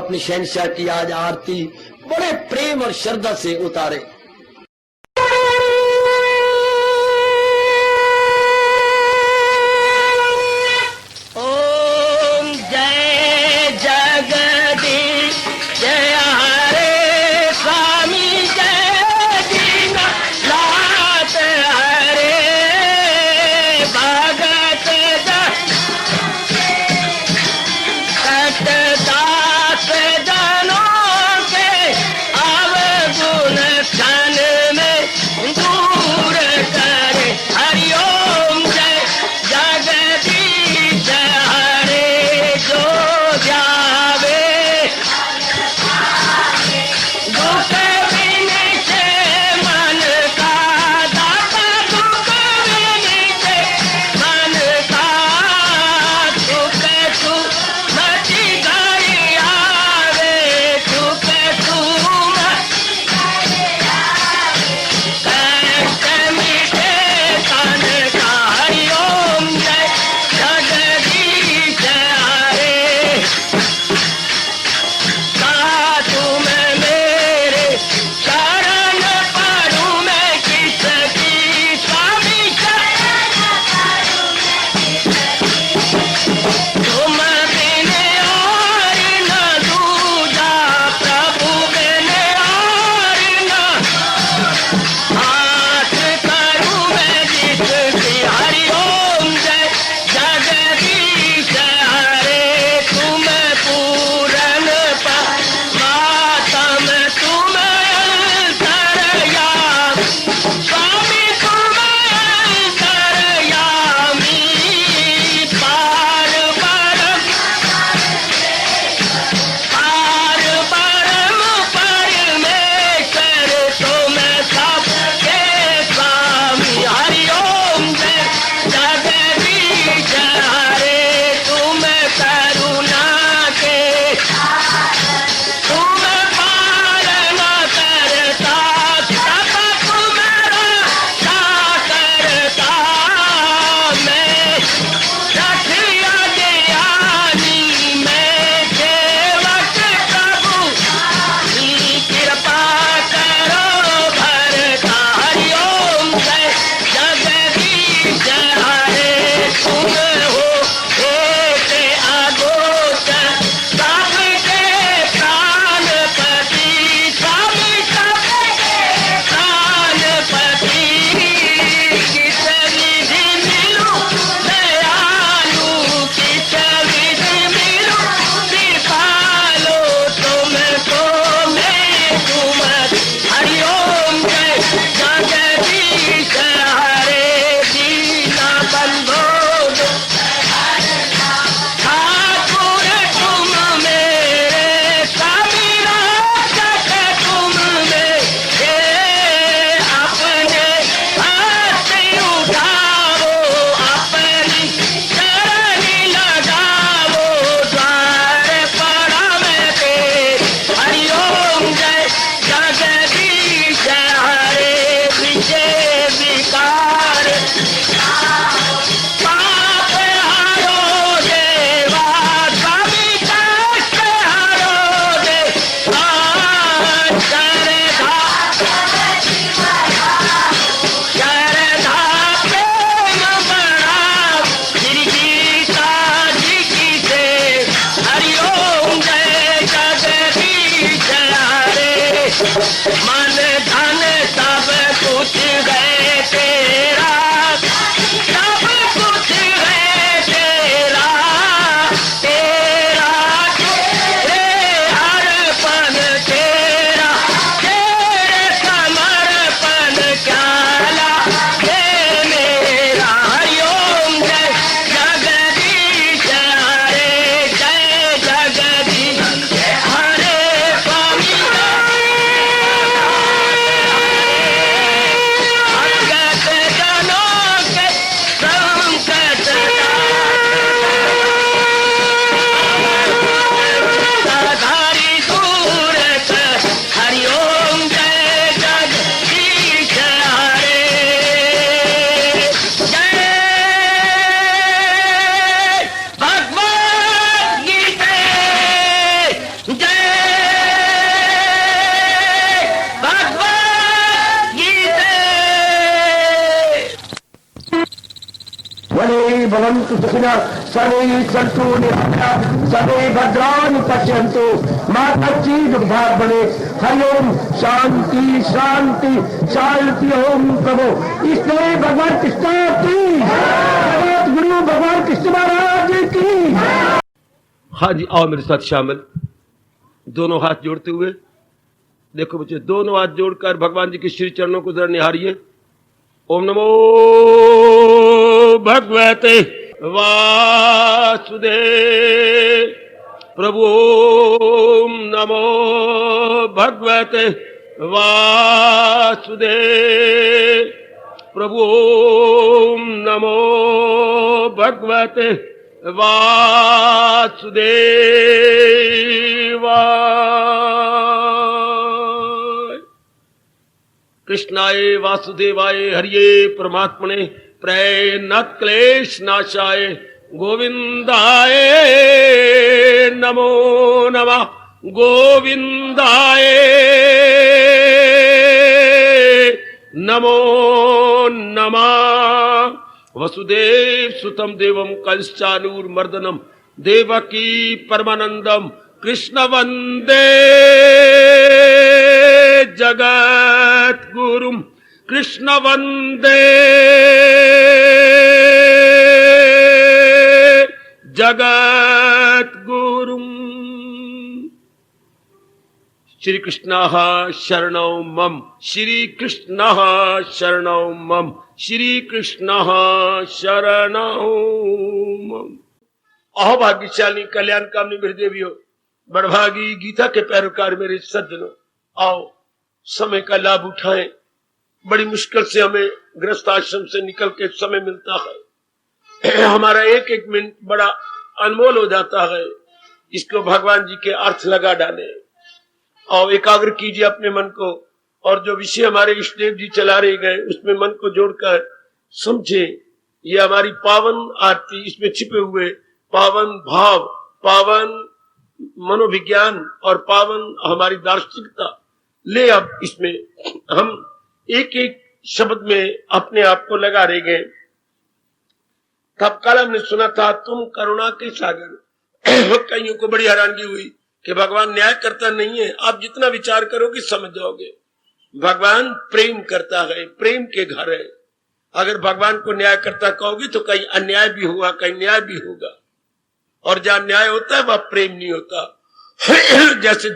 अपनी शहनशाह की आज आरती बड़े प्रेम और श्रद्धा से उतारे। ओम जय जगदीश जय हरे स्वामी जय दीना लात हरे भगत सतदास जनों के अवगुण भवन्तु सुखिनः सर्वे सन्तु निरामयाः सर्वे भद्राणि पश्यन्तु मा कश्चित् दुर्भाग् भवेत्। हरि ओम शांति शांति शांति। ओम प्रभु इसलिए भगवान कृष्ण की जगत गुरु भगवान कृष्ण महाराज की। हाँ जी, आओ मेरे साथ शामिल, दोनों हाथ जोड़ते हुए। देखो बच्चे, दोनों हाथ जोड़कर भगवान जी के श्री चरणों को जरा निहारिए। ओम नमो भगवते वासुदेव। प्रभु ओम नमो भगवते वासुदेव। प्रभु ओम नमो भगवते वासुदेवाय। कृष्णाय वासुदेवाय हरिये परमात्मने प्रणत क्लेश नाशाय गोविंदाय नमो नमः। गोविंदाय नमो नमः। वसुदेव सुतम देवम कंसचानूरमर्दनम देवकी परमानंदम कृष्ण वंदे जगत गुरुम। कृष्ण वंदे जगत गुरुम। श्री कृष्ण शरणौ मम। श्री कृष्ण शरणौ मम। श्री कृष्ण शरणौ मम। अहो भाग्यशाली कल्याण कामनी मेरी देवियों, बड़भागी गीता के पैरोकार मेरे सज्जनों, आओ समय का लाभ उठाएं। बड़ी मुश्किल से हमें गृहस्थ आश्रम से निकल के समय मिलता है। हमारा एक एक मिनट बड़ा अनमोल हो जाता है। इसको भगवान जी के अर्थ लगा डाले और एकाग्र कीजिए अपने मन को, और जो विषय हमारे इष्टदेव जी चला रहे गए उसमें मन को जोड़कर समझे। ये हमारी पावन आरती, इसमें छिपे हुए पावन भाव, पावन मनोविज्ञान और पावन हमारी दार्शनिकता ले अब इसमें हम एक एक शब्द में अपने आप को लगा रहे गए। तब कल हमने सुना था तुम करुणा के सागर। कईयों को बड़ी हैरानगी हुई कि भगवान न्याय करता नहीं है। आप जितना विचार करोगे समझ जाओगे। भगवान प्रेम करता है, प्रेम के घर है। अगर भगवान को न्याय करता कहोगे तो कहीं अन्याय भी होगा, कहीं न्याय भी होगा, और जहां न्याय होता है वह प्रेम नहीं होता। जैसे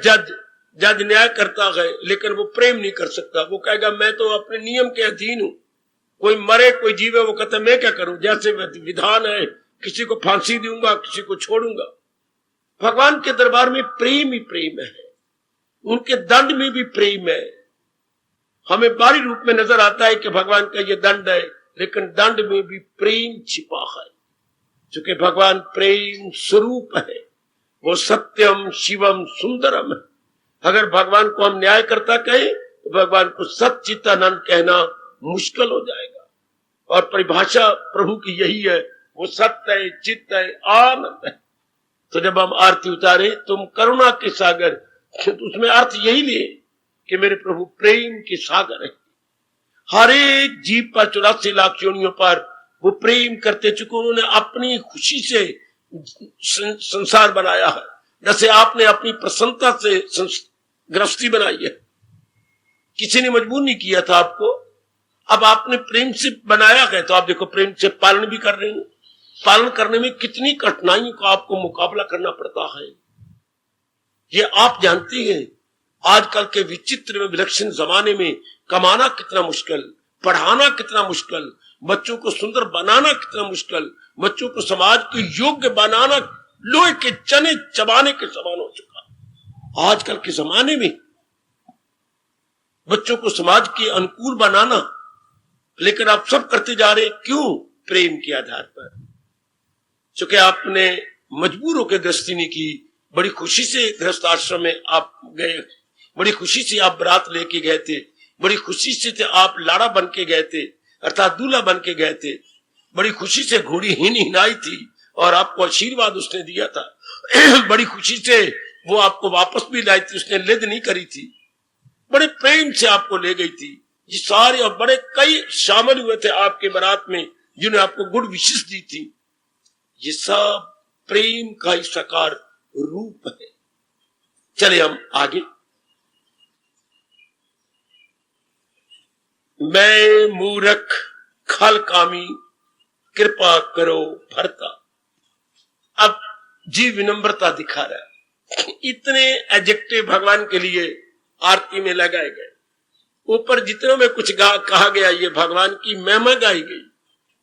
जज न्याय करता है लेकिन वो प्रेम नहीं कर सकता। वो कहेगा मैं तो अपने नियम के अधीन हूं, कोई मरे कोई जीवे वो कहता मैं क्या करूं, जैसे विधान है, किसी को फांसी दूंगा किसी को छोड़ूंगा। भगवान के दरबार में प्रेम ही प्रेम है, उनके दंड में भी प्रेम है। हमें बाहरी रूप में नजर आता है कि भगवान का ये दंड है, लेकिन दंड में भी प्रेम छिपा है। चूंकि भगवान प्रेम स्वरूप है, वो सत्यम शिवम सुंदरम है। अगर भगवान को हम न्याय करता कहें तो भगवान को सच्चिदानंद कहना मुश्किल हो जाएगा। और परिभाषा प्रभु की यही है, वो सत्य है, चित्त है, आनंद है। तो जब हम आरती उतारे तुम करुणा के सागर, तो उसमें अर्थ यही लिए कि मेरे प्रभु प्रेम के सागर है। हर एक जीव पर 84 लाख योनियों पर वो प्रेम करते चुके। उन्होंने अपनी खुशी से संसार बनाया है, जैसे आपने अपनी प्रसन्नता से गृहस्थी बनाई है। किसी ने मजबूर नहीं किया था आपको, अब आपने प्रेम से बनाया है तो आप देखो प्रेम से पालन भी कर रहे हैं। पालन करने में कितनी कठिनाइयों का आपको मुकाबला करना पड़ता है, ये आप जानती हैं। आजकल के विचित्र विलक्षण जमाने में कमाना कितना मुश्किल, पढ़ाना कितना मुश्किल, बच्चों को सुंदर बनाना कितना मुश्किल, बच्चों को समाज के योग्य बनाना लोहे के चने चबाने के समान हो चुका। आजकल के जमाने में बच्चों को समाज के अनुकूल बनाना, लेकिन आप सब करते जा रहे, क्यों? प्रेम के आधार पर। चूंकि आपने मजबूर होकर गृहस्थी नहीं की, बड़ी खुशी से गृहस्थ आश्रम में आप गए, बड़ी खुशी से आप बरात लेके गए थे, बड़ी खुशी से आप लाड़ा बन के गए थे, अर्थात दूल्हा बन के गए थे। बड़ी खुशी से घोड़ी हिनाई थी और आपको आशीर्वाद उसने दिया था। बड़ी खुशी से वो आपको वापस भी लाई थी, उसने लिद नहीं करी थी, बड़े प्रेम से आपको ले गई थी। ये सारे और बड़े कई शामिल हुए थे आपके बारात में, जिन्होंने आपको गुड विशेष दी थी। ये सब प्रेम का ही साकार रूप है। चले हम आगे। मैं मूर्ख खल कामी कृपा करो भरता। अब जीव विनम्रता दिखा रहा है। इतने एडजेक्टिव भगवान के लिए आरती में लगाए गए। ऊपर जितनों में कुछ कहा गया, ये भगवान की महिमा गाई गई।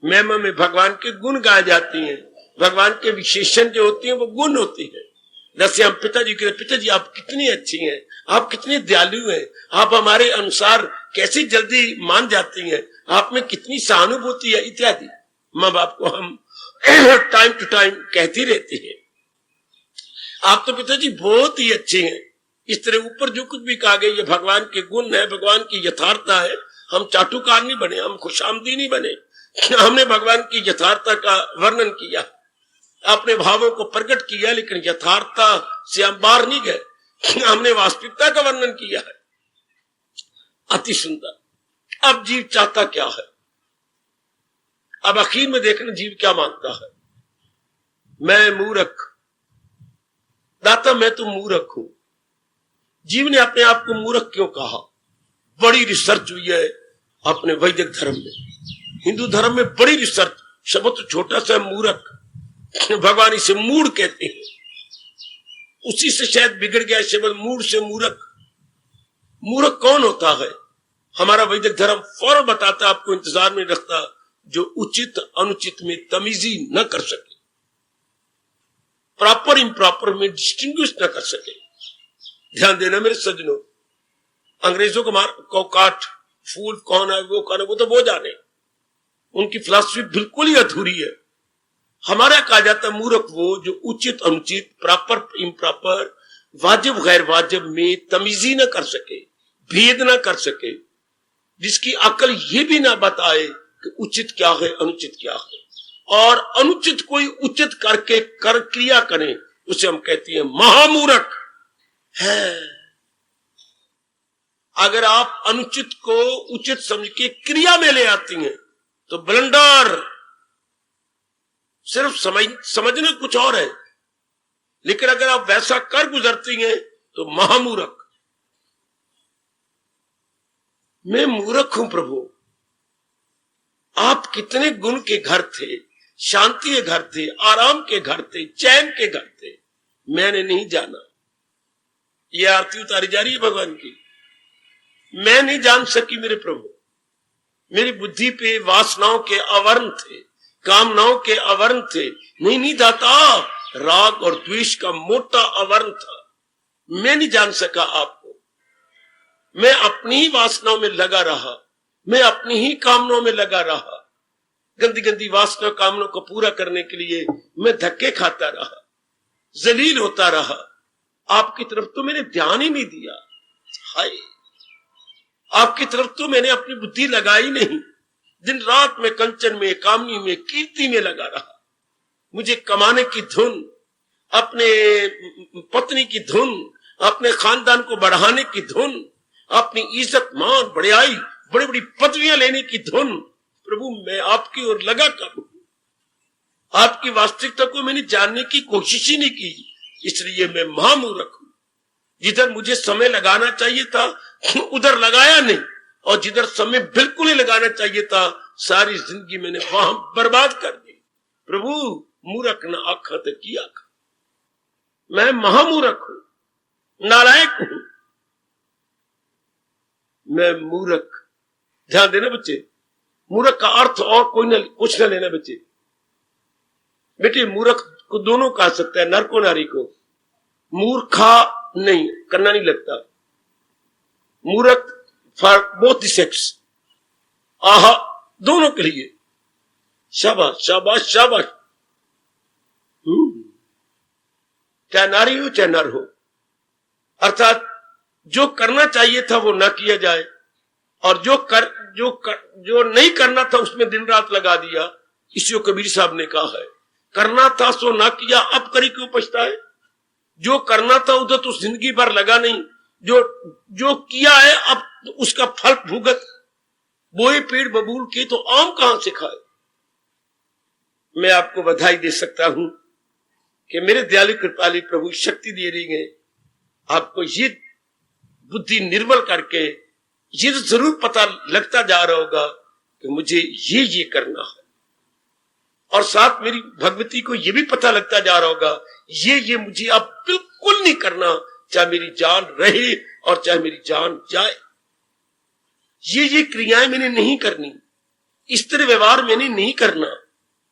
महिमा में भगवान के गुण गाए जाती हैं। भगवान के विशेषण जो होती हैं वो गुण होती है। जैसे हम पिताजी के, पिताजी आप कितनी अच्छी हैं, आप कितनी दयालु हैं, आप हमारे अनुसार कैसे जल्दी मान जाती हैं, आप में कितनी सहानुभूति है इत्यादि। माँ बाप को हम टाइम टू टाइम कहती रहती है, आप तो पिताजी बहुत ही अच्छे हैं। इस तरह ऊपर जो कुछ भी कहा गया ये भगवान के गुण है, भगवान की यथार्थता है। हम चाटुकार नहीं बने, हम खुशामदी नहीं बने। हमने भगवान की यथार्थता का वर्णन किया, अपने भावों को प्रकट किया, लेकिन यथार्थता से हम बाहर नहीं गए। हमने वास्तविकता का वर्णन किया है। अति सुंदर। अब जीव चाहता क्या है? अब आखिर में देखना जीव क्या मांगता है। मैं मूर्ख, दाता मैं तो मूर्ख हूं। जीव ने अपने आप को मूर्ख क्यों कहा? बड़ी रिसर्च हुई है अपने वैदिक धर्म में। हिंदू धर्म में बड़ी रिसर्च। शब्द तो छोटा सा मूर्ख, भगवान इसे मूढ़ कहते हैं। उसी से शायद बिगड़ गया शब्द मूढ़ से मूर्ख। मूर्ख कौन होता है? हमारा वैदिक धर्म फौरन बताता, आपको इंतजार में रखता, जो उचित अनुचित में तमीजी न कर सके, प्रॉपर इम्प्रॉपर में डिस्टिंग्विश न कर सके। ध्यान देना मेरे सज्जनों, अंग्रेजों को काट फूल कौन है वो कौन है वो तो वो जाने, उनकी फिलॉसफी बिल्कुल ही अधूरी है। हमारा कहा जाता मूर्ख वो जो उचित अनुचित, प्रॉपर इम्प्रॉपर, वाजिब गैर वाजिब में तमीजी न कर सके, भेद न कर सके, जिसकी अकल ये भी ना बताए कि उचित क्या है अनुचित क्या है, और अनुचित कोई उचित करके कर क्रिया करें, उसे हम कहते हैं महामूर्ख है। अगर आप अनुचित को उचित समझ के क्रिया में ले आती हैं तो ब्लंडर। सिर्फ समझना कुछ और है, लेकिन अगर आप वैसा कर गुजरती हैं तो महामूर्ख। मैं मूर्ख हूं प्रभु। आप कितने गुण के घर थे, शांति के घर थे, आराम के घर थे, चैन के घर थे, मैंने नहीं जाना। ये आरती उतारी जा रही है भगवान की। मैं नहीं जान सकी मेरे प्रभु। मेरी बुद्धि पे वासनाओं के आवरण थे, कामनाओं के आवरण थे। नहीं दाता, राग और द्वेष का मोटा आवरण था। मैं नहीं जान सका आपको। मैं अपनी ही वासनाओं में लगा रहा, मैं अपनी ही कामनाओं में लगा रहा। गंदी गंदी वासना कामनाओं को पूरा करने के लिए मैं धक्के खाता रहा, जलील होता रहा। आपकी तरफ तो मैंने ध्यान ही नहीं दिया। हाय, आपकी तरफ तो मैंने अपनी बुद्धि लगाई नहीं। दिन रात में कंचन में, कामनी में, कीर्ति में लगा रहा। मुझे कमाने की धुन, अपने पत्नी की धुन, अपने खानदान को बढ़ाने की धुन, अपनी इज्जत मान बढ़ाई, बड़ी बड़ी पदवियां लेने की धुन। प्रभु मैं आपकी ओर लगा कब? आपकी वास्तविकता को मैंने जानने की कोशिश ही नहीं की, इसलिए मैं महामूर्ख हूं। जिधर मुझे समय लगाना चाहिए था उधर लगाया नहीं, और जिधर समय बिल्कुल ही लगाना चाहिए था सारी जिंदगी मैंने वहां बर्बाद कर दी। प्रभु मूर्ख न आखा तो किया खा। मैं महामूर्ख हूं, नालायक हूं, मैं मूर्ख। ध्यान देना बच्चे, मूर्ख का अर्थ और कोई न कुछ न लेना बच्चे। बेटे मूर्ख को दोनों कहा सकता है, नर को नारी को। मूर्खा नहीं करना नहीं लगता। मूर्ख फॉर बोथ द सेक्स, आहा दोनों के लिए। शाबाश शाबाश शाबाश। चाहे नारी हो चाहे नर हो, अर्थात जो करना चाहिए था वो ना किया जाए, और जो नहीं करना था उसमें दिन रात लगा दिया। इसी कबीर साहब ने कहा है, करना था सो ना किया, अब करी क्यों पछताए। जो करना था उधर तो जिंदगी भर लगा नहीं, जो किया है अब उसका फल भुगत। बोए पेड़ बबूल के तो आम कहां से खाए। मैं आपको बधाई दे सकता हूं कि मेरे दयालु कृपालु प्रभु शक्ति दे रही है आपको ये बुद्धि निर्मल करके। ये तो जरूर पता लगता जा रहा होगा कि मुझे ये करना है, और साथ मेरी भगवती को ये भी पता लगता जा रहा होगा ये मुझे अब बिल्कुल नहीं करना, चाहे मेरी जान रहे और चाहे मेरी जान जाए। ये क्रियाएं मैंने नहीं करनी, इस तरह व्यवहार मैंने नहीं करना,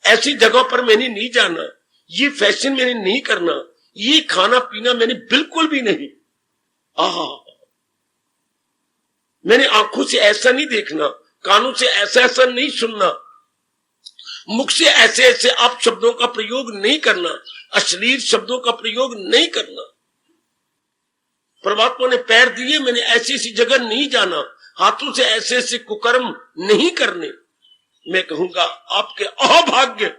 ऐसी जगहों पर मैंने नहीं जाना, ये फैशन मैंने नहीं करना, ये खाना पीना मैंने बिल्कुल भी नहीं। मैंने आंखों से ऐसा नहीं देखना, कानों से ऐसा नहीं सुनना, मुख से ऐसे आप शब्दों का प्रयोग नहीं करना, अश्लील शब्दों का प्रयोग नहीं करना। परमात्मा ने पैर दिए, मैंने ऐसी जगह नहीं जाना, हाथों से ऐसे कुकर्म नहीं करने। मैं कहूंगा आपके अभाग्य,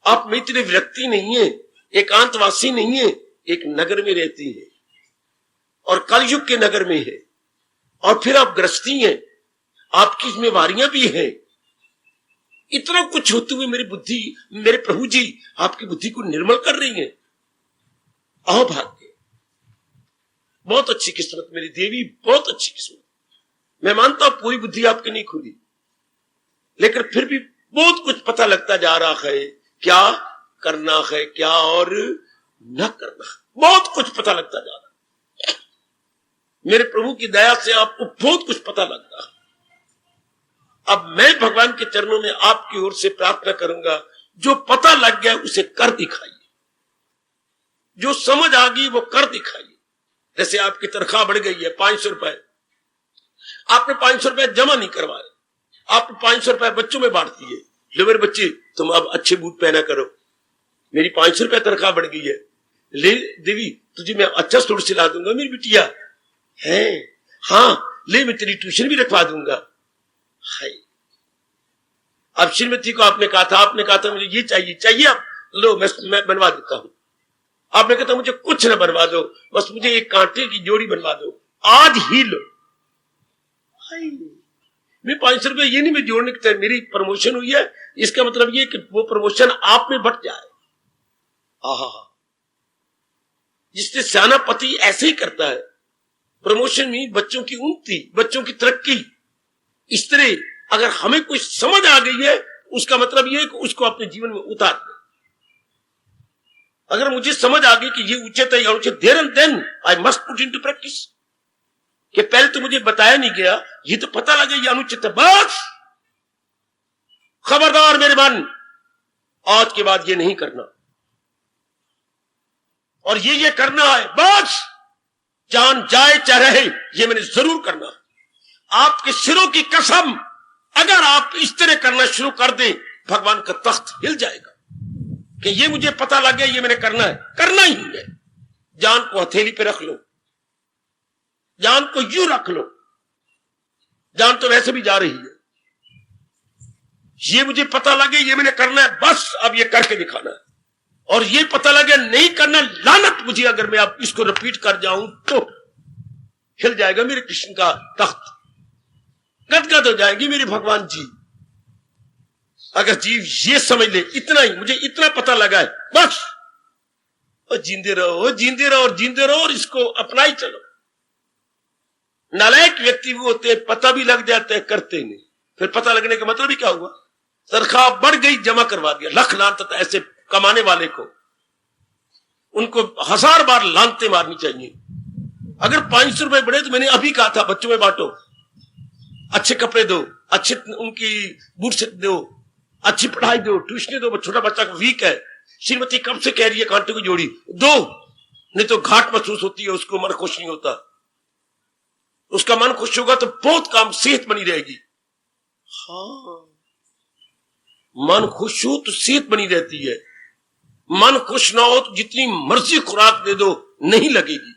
आप में इतनी विरक्ति नहीं है, एकांतवासी नहीं है, एक नगर में रहती है और कलयुग के नगर में है, और फिर आप गृहस्थी हैं, आपकी जिम्मेवारियां भी हैं। इतना कुछ होते हुए मेरी बुद्धि, मेरे प्रभु जी आपकी बुद्धि को निर्मल कर रही है। अभाग्य, बहुत अच्छी किस्मत मेरी देवी, बहुत अच्छी किस्मत। मैं मानता हूं पूरी बुद्धि आपकी नहीं खुली, लेकिन फिर भी बहुत कुछ पता लगता जा रहा है, क्या करना है क्या और न करना है, बहुत कुछ पता लगता जा रहा है। मेरे प्रभु की दया से आपको बहुत कुछ पता लगता है। अब मैं भगवान के चरणों में आपकी ओर से प्रार्थना करूंगा, जो पता लग गया उसे कर दिखाइए, जो समझ आ गई वो कर दिखाइए। जैसे आपकी तनख्वाह बढ़ गई है 500 रुपए, आपने 500 रुपए जमा नहीं करवाए, आपने 500 रुपए बच्चों में बांट दिए, लो मेरे बच्चे तुम अब अच्छे बूट पहना करो, मेरी 500 रुपए तनख्वाह बढ़ गई है, ले देवी तुझे मैं अच्छा सूट सिला दूंगा मेरी बिटिया है, हाँ ले मैं तेरी ट्यूशन भी रखवा दूंगा। हाय, अब श्रीमती को आपने कहा था मुझे ये चाहिए आप लो मैं बनवा देता हूं। आपने कहा था मुझे कुछ न बनवा दो, बस मुझे एक कांटे की जोड़ी बनवा दो, आज ही लो। हाय, मैं 500 रुपए ये नहीं मैं जोड़ने की, मेरी प्रमोशन हुई है, इसका मतलब ये कि वो प्रमोशन आप में बढ़ जाए। जिससे सियाना पति ऐसे ही करता है, प्रमोशन में बच्चों की उन्नति, बच्चों की तरक्की। इस तरह अगर हमें कुछ समझ आ गई है, उसका मतलब यह है कि उसको अपने जीवन में उतार दे। अगर मुझे समझ आ गई कि ये उचित है या अनुचित, then I must put into practice. कि पहले तो मुझे बताया नहीं गया, ये तो पता लगा ये अनुचित है, बस खबरदार मेरे मन, आज के बाद ये नहीं करना, और ये करना है, बस जान जाए चाहे रहे, ये मैंने जरूर करना। आपके सिरों की कसम, अगर आप इस तरह करना शुरू कर दें, भगवान का तख्त हिल जाएगा कि ये मुझे पता लग गया, ये मैंने करना है, करना ही है। जान को हथेली पे रख लो, जान को यूं रख लो, जान तो वैसे भी जा रही है, ये मुझे पता लगे ये मैंने करना है, बस अब ये करके दिखाना है। और ये पता लगे नहीं करना, लानत मुझे अगर मैं अब इसको रिपीट कर जाऊं तो हिल जाएगा मेरे कृष्ण का तख्त, गदगद हो जाएंगी मेरे भगवान जी। अगर जीव ये समझ ले, इतना ही मुझे इतना पता लगा है, बस और जींदे रहो, जींदे रहो और जींदे रहो, और इसको अपना ही चलो। नालायक व्यक्ति वो होते हैं, पता भी लग जाते हैं, करते नहीं। फिर पता लगने का मतलब ही क्या हुआ, तनख्वाह बढ़ गई, जमा करवा दिया, लख लानत ऐसे कमाने वाले को, उनको 1000 बार लानते मारनी चाहिए। अगर 500 रुपए बढ़े तो मैंने अभी कहा था बच्चों में बांटो, अच्छे कपड़े दो, अच्छे उनकी बूट से दो, अच्छी पढ़ाई दो, ट्यूशन दो, छोटा बच्चा वीक है, श्रीमती कब से कह रही है कांटे की जोड़ी दो, नहीं तो घाट महसूस होती है, उसको मन खुश नहीं होता। उसका मन खुश होगा तो बहुत काम, सेहत बनी रहेगी। हाँ, मन खुश हो तो सेहत बनी रहती है, मन खुश ना हो तो जितनी मर्जी खुराक दे दो नहीं लगेगी।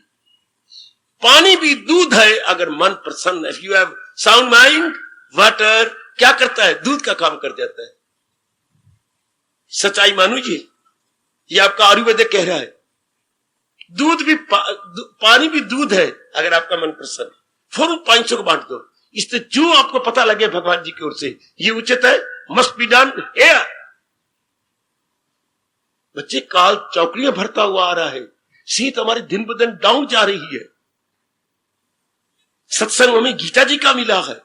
पानी भी दूध है अगर मन प्रसन्न है। If you have sound mind, water क्या करता है, दूध का काम कर जाता है। सच्चाई मानो जी, ये आपका आयुर्वेदिक कह रहा है, दूध भी पानी भी दूध है अगर आपका मन प्रसन्न है। फौरन 500 को बांट दो, इससे जो आपको पता लगे भगवान जी की ओर से ये उचित है, मस्ट बी डन हियर, बच्चे, काल चौकड़ियां भरता हुआ आ रहा है, सीत हमारी दिन ब दिन डाउन जा रही है। सत्संग हमें गीता जी का मिला है,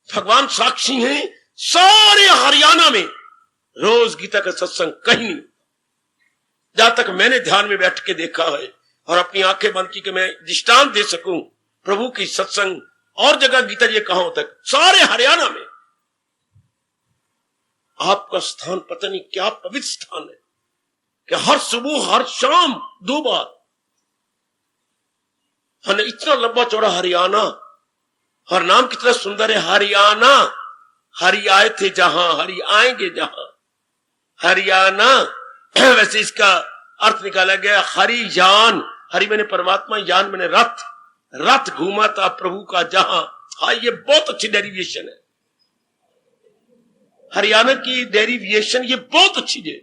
भगवान साक्षी हैं, सारे हरियाणा में रोज गीता का सत्संग कहीं नहीं। जहां तक मैंने ध्यान में बैठ के देखा है और अपनी आंखें बंद की कि मैं दृष्टांत दे सकूं प्रभु की सत्संग और जगह गीता जी कहां तक, सारे हरियाणा में आपका स्थान पता नहीं क्या पवित्र स्थान है कि हर सुबह हर शाम 2 बार हमने इतना लंबा चौड़ा हरियाणा, और नाम कितना सुंदर है हरियाणा। हरि आए थे जहां, हरि आएंगे जहां, हरियाणा। वैसे इसका अर्थ निकाला गया हरि यान, हरि मैंने परमात्मा, यान मैंने रथ, रथ घूमा था प्रभु का जहां। हाँ, ये बहुत अच्छी डेरिवेशन है, हरियाणा की डेरिवेशन ये बहुत अच्छी है।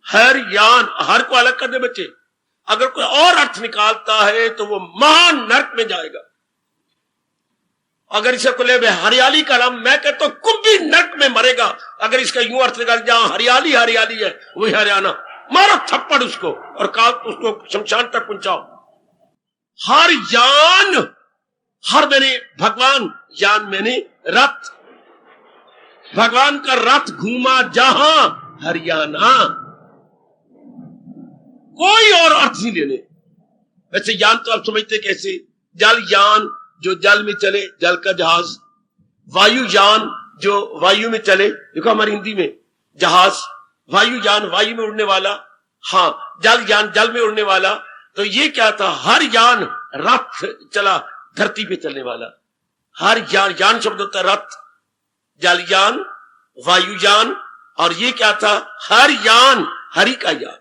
हर यान, हर को अलग कर दे बच्चे, अगर कोई और अर्थ निकालता है तो वो महान नरक में जाएगा। अगर इसे को ले हरियाली का नाम, मैं कहता हूं कुंभी नरक में मरेगा अगर इसका यूं अर्थ निकाल, जहां हरियाली हरियाली है वही हरियाणा। मारो थप्पड़ उसको और काल उसको शमशान तक पहुंचाओ। हर यान, हर मैंने भगवान, यान मैंने रथ, भगवान का रथ घूमा जहां, हरियाणा। कोई और अर्थ नहीं लेने। वैसे यान तो आप समझते कैसे, जल यान जो जल में चले, जल का जहाज, वायु यान जो वायु में चले, देखो हमारी हिंदी में जहाज, वायु यान वायु में उड़ने वाला, हाँ जल यान जल में उड़ने वाला। तो ये क्या था, हर यान रथ चला धरती पे चलने वाला, हर यान, यान शब्द होता है रथ, जल यान, वायु यान, और ये क्या था, हर यान, हरि का यान,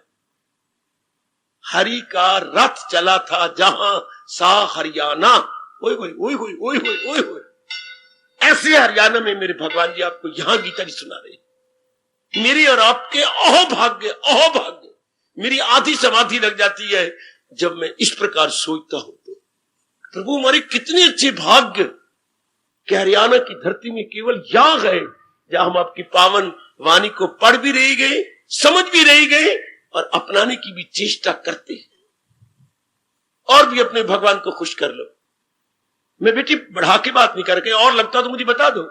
हरि का रथ चला था जहां सा हरियाणा। ओए होए ओए होए ओए होए ओए होए, ऐसे हरियाणा में मेरे भगवान जी आपको यहां गीता जी सुना रहे। मेरे और आपके अहोभाग्य, अहोभाग्य, मेरी आधी समाधि लग जाती है जब मैं इस प्रकार सोचता हूं। तो प्रभु हमारे कितने अच्छे भाग्य कि हरियाणा की धरती में केवल यहां गए जहां हम आपकी पावन वाणी को पढ़ भी रही गए, समझ भी रही गए और अपनाने की भी चेष्टा करते हैं, और भी अपने भगवान को खुश कर लो। मैं बेटी बढ़ा के बात नहीं करके, और लगता तो मुझे बता दो।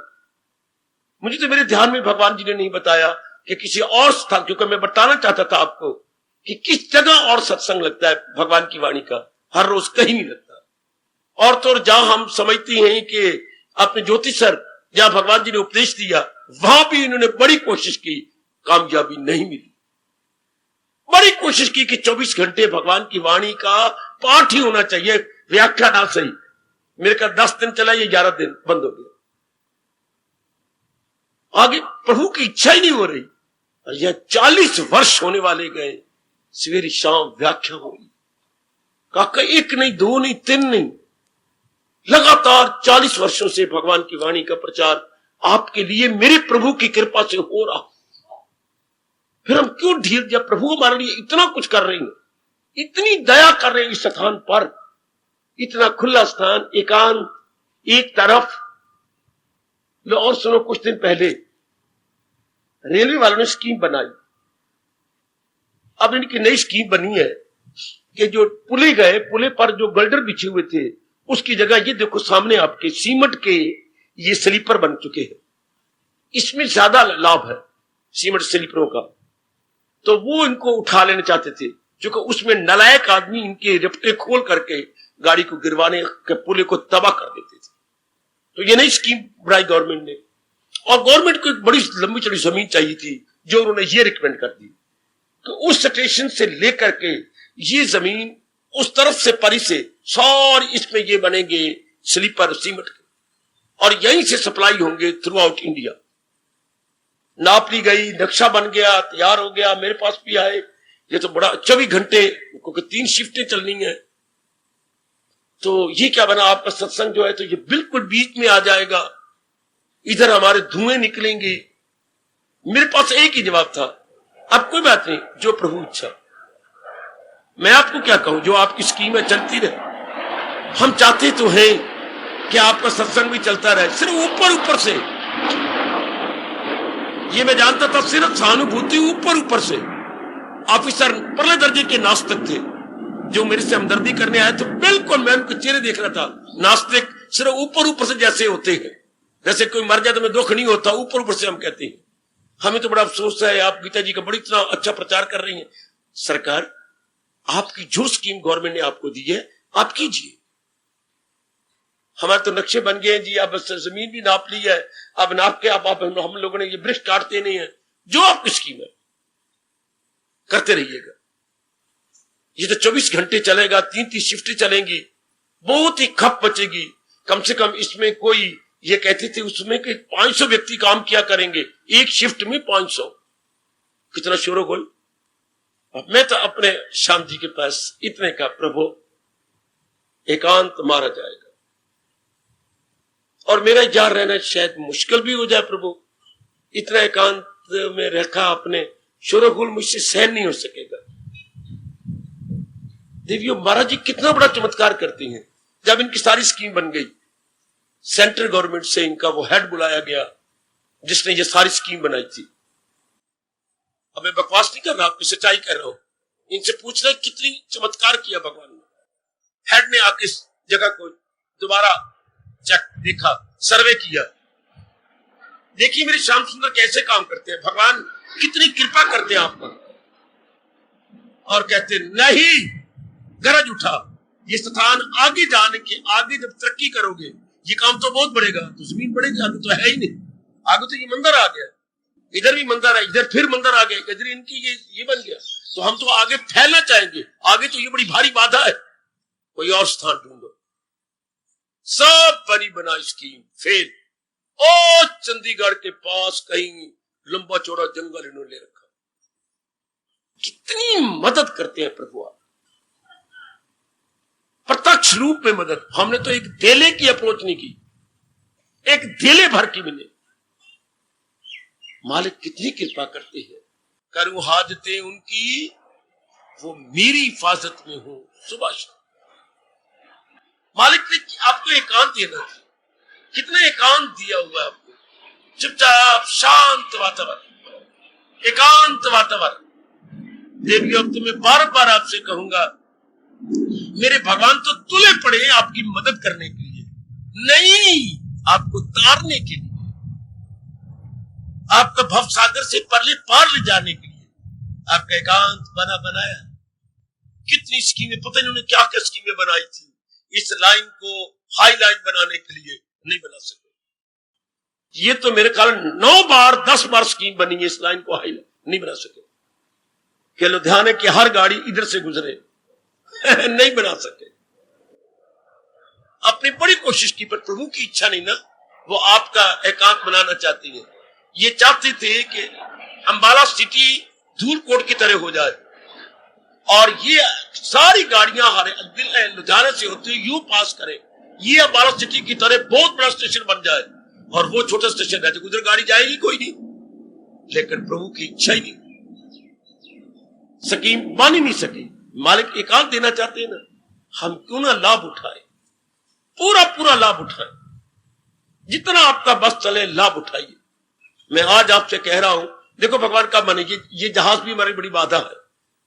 मुझे तो मेरे ध्यान में भगवान जी ने नहीं बताया कि किसी और स्थान, क्योंकि मैं बताना चाहता था आपको कि किस जगह और सत्संग लगता है भगवान की वाणी का, हर रोज कहीं नहीं लगता। और तो जहां हम समझते हैं कि अपने ज्योतिष सर जहां भगवान जी ने उपदेश दिया, वहां भी इन्होंने बड़ी कोशिश की, कामयाबी नहीं मिली। बड़ी कोशिश की कि 24 घंटे भगवान की वाणी का पाठ ही होना चाहिए, व्याख्या ना सही। मेरे का 10 दिन चला, ये 11 दिन बंद हो गया। आगे प्रभु की इच्छा ही नहीं हो रही, और यह 40 वर्ष होने वाले गए, सवेरे शाम व्याख्या हुई। काका 1 नहीं 2 नहीं 3 नहीं, लगातार 40 वर्षों से भगवान की वाणी का प्रचार आपके लिए मेरे प्रभु की कृपा से हो रहा। फिर हम क्यों ढील, जब प्रभु हमारे लिए इतना कुछ कर रहे हैं, इतनी दया कर रहे हैं इस स्थान पर, इतना खुला स्थान, एकांत, एक तरफ। लो और सुनो, कुछ दिन पहले रेलवे वालों ने स्कीम बनाई। अब इनकी नई स्कीम बनी है कि जो पुले गए, पुले पर जो गल्डर बिछे हुए थे, उसकी जगह ये देखो सामने आपके सीमेंट के ये स्लीपर बन चुके हैं। इसमें ज्यादा लाभ है सीमेंट स्लीपरों का, तो वो इनको उठा लेना चाहते थे, क्योंकि उसमें नलायक आदमी इनके रपटे खोल करके गाड़ी को गिरवाने के पुले को तबाह कर देते थे। तो ये नई स्कीम बनाई गवर्नमेंट ने, और गवर्नमेंट को एक बड़ी लंबी चौड़ी जमीन चाहिए थी, जो उन्होंने ये रिकमेंड कर दी कि उस स्टेशन से लेकर के ये जमीन उस तरफ से परी से सारी इसमें ये बनेंगे स्लीपर सीमेंट के, और यहीं से सप्लाई होंगे थ्रू आउट इंडिया। नाप ली गई, नक्शा बन गया, तैयार हो गया, मेरे पास भी आए। ये तो बड़ा 24 घंटे, क्योंकि 3 शिफ्टें चलनी है। तो ये क्या बना, आपका सत्संग जो है तो ये बिल्कुल बीच में आ जाएगा, इधर हमारे धुएं निकलेंगे। मेरे पास एक ही जवाब था, अब कोई बात नहीं, जो प्रभु इच्छा। मैं आपको क्या कहूं, जो आपकी स्कीम है चलती रहे। हम चाहते तो हैं कि आपका सत्संग भी चलता रहे, सिर्फ ऊपर ऊपर से ये मैं जानता था सिर्फ सहानुभूति ऊपर ऊपर से। ऑफिसर पहले दर्जे के नास्तिक थे जो मेरे से हमदर्दी करने आए, तो बिल्कुल मैं उनके चेहरे देख रहा था। नास्तिक सिर्फ ऊपर ऊपर से जैसे होते हैं, जैसे कोई मर जाए तो मैं दुख नहीं होता, ऊपर ऊपर से हम कहते हैं। हमें तो बड़ा अफसोस है, आप गीता जी का बड़ी इतना अच्छा प्रचार कर रही हैं। सरकार, आपकी जो स्कीम गवर्नमेंट ने आपको दी है आप कीजिए। हमारे तो नक्शे बन गए हैं जी, अब जमीन भी नाप ली है, अब नाप के आप हम लोगों ने ये वृक्ष काटते नहीं है। जो आपकी स्कीम है करते रहिएगा। ये तो 24 घंटे चलेगा, 3 शिफ्टें चलेंगी, बहुत ही खप बचेगी। कम से कम इसमें कोई ये कहते थे उसमें कि 500 व्यक्ति काम किया करेंगे, एक शिफ्ट में 500। कितना शोरगुल। मैं तो अपने श्याम जी के पास इतने का, प्रभु एकांत मारा जाएगा और मेरा यहाँ रहना शायद मुश्किल भी हो जाए। प्रभु इतना एकांत में रखा आपने, शोरगुल मुझसे सहन नहीं हो सकेगा। देवियों, महाराज जी कितना बड़ा चमत्कार करती हैं। जब इनकी सारी स्कीम बन गई, सेंट्रल गवर्नमेंट से इनका वो हेड बुलाया गया जिसने ये सारी स्कीम बनाई थी। अब मैं बकवास नहीं कर रहा, आपकी सच्चाई कर रहा हूं। इनसे पूछ रहे कितनी चमत्कार किया भगवान ने। हेड ने आके इस जगह को दोबारा चेक देखा, सर्वे किया। देखिए मेरे श्याम सुंदर कैसे काम करते हैं, भगवान कितनी कृपा करते हैं आप पर। और कहते नहीं, गरज उठा, ये स्थान आगे जाने के, आगे जब तरक्की करोगे ये काम तो बहुत बढ़ेगा। तो जमीन बढ़ेगी, आगे तो है ही नहीं। आगे तो ये मंदिर आ गया, इधर भी मंदिर है, इधर फिर मंदिर आ गया, इधर इनकी ये बन गया। तो हम तो आगे फैलना चाहेंगे, आगे तो ये बड़ी भारी बाधा है, कोई और स्थान ढूंढो। सब बनी बनाई स्कीम फेल। ओ चंडीगढ़ के पास कहीं लंबा चौड़ा जंगल इन्होंने ले रखा। कितनी मदद करते हैं प्रभु आप, प्रत्यक्ष रूप में मदद। हमने तो एक धेले की अप्रोच नहीं की, एक धेले भर की भी नहीं। मालिक कितनी कृपा करते हैं। करूं हाजते उनकी, वो मेरी हिफाजत में हो सुबह शाम। मालिक ने आपको एकांत देना, कितना एकांत दिया हुआ है आपको। चुपचाप शांत वातावरण, एकांत वातावरण। देवी, अब तो मैं बार बार आपसे कहूंगा, मेरे भगवान तो तुले पड़े हैं आपकी मदद करने के लिए, नहीं आपको तारने के लिए, आपका भव सागर से परले पार ले जाने के लिए। आपका एकांत बनाया। कितनी स्कीमें, पता नहीं उन्होंने क्या क्या स्कीमें बनाई थी। इस लाइन को हाई लाइन बनाने के लिए नहीं बना सके। ये तो मेरे ख्याल 9 बार 10 बार स्कीम बनी है, इस लाइन को हाई लाइन नहीं बना सके। कि लुधियाने की हर गाड़ी इधर से गुजरे नहीं बना सके। अपनी बड़ी कोशिश की, पर प्रभु की इच्छा नहीं ना, वो आपका एकांत बनाना चाहती है। ये चाहते थे कि अंबाला सिटी धूलकोट की तरह हो जाए और ये सारी गाड़ियां लुधियाना से होती यूं पास करें, ये अंबाला सिटी की तरह बहुत बड़ा स्टेशन बन जाए और वो छोटा स्टेशन रह जाए, उधर गाड़ी जाएगी कोई नहीं। लेकिन प्रभु की इच्छा ही नहीं, स्कीम बन ही नहीं सकी। मालिक एकांत देना चाहते हैं ना, हम क्यों ना लाभ उठाए, पूरा लाभ उठाए, जितना आपका बस चले लाभ उठाइए। मैं आज आपसे कह रहा हूं, देखो भगवान का मन है, ये जहाज भी हमारी बड़ी बाधा है।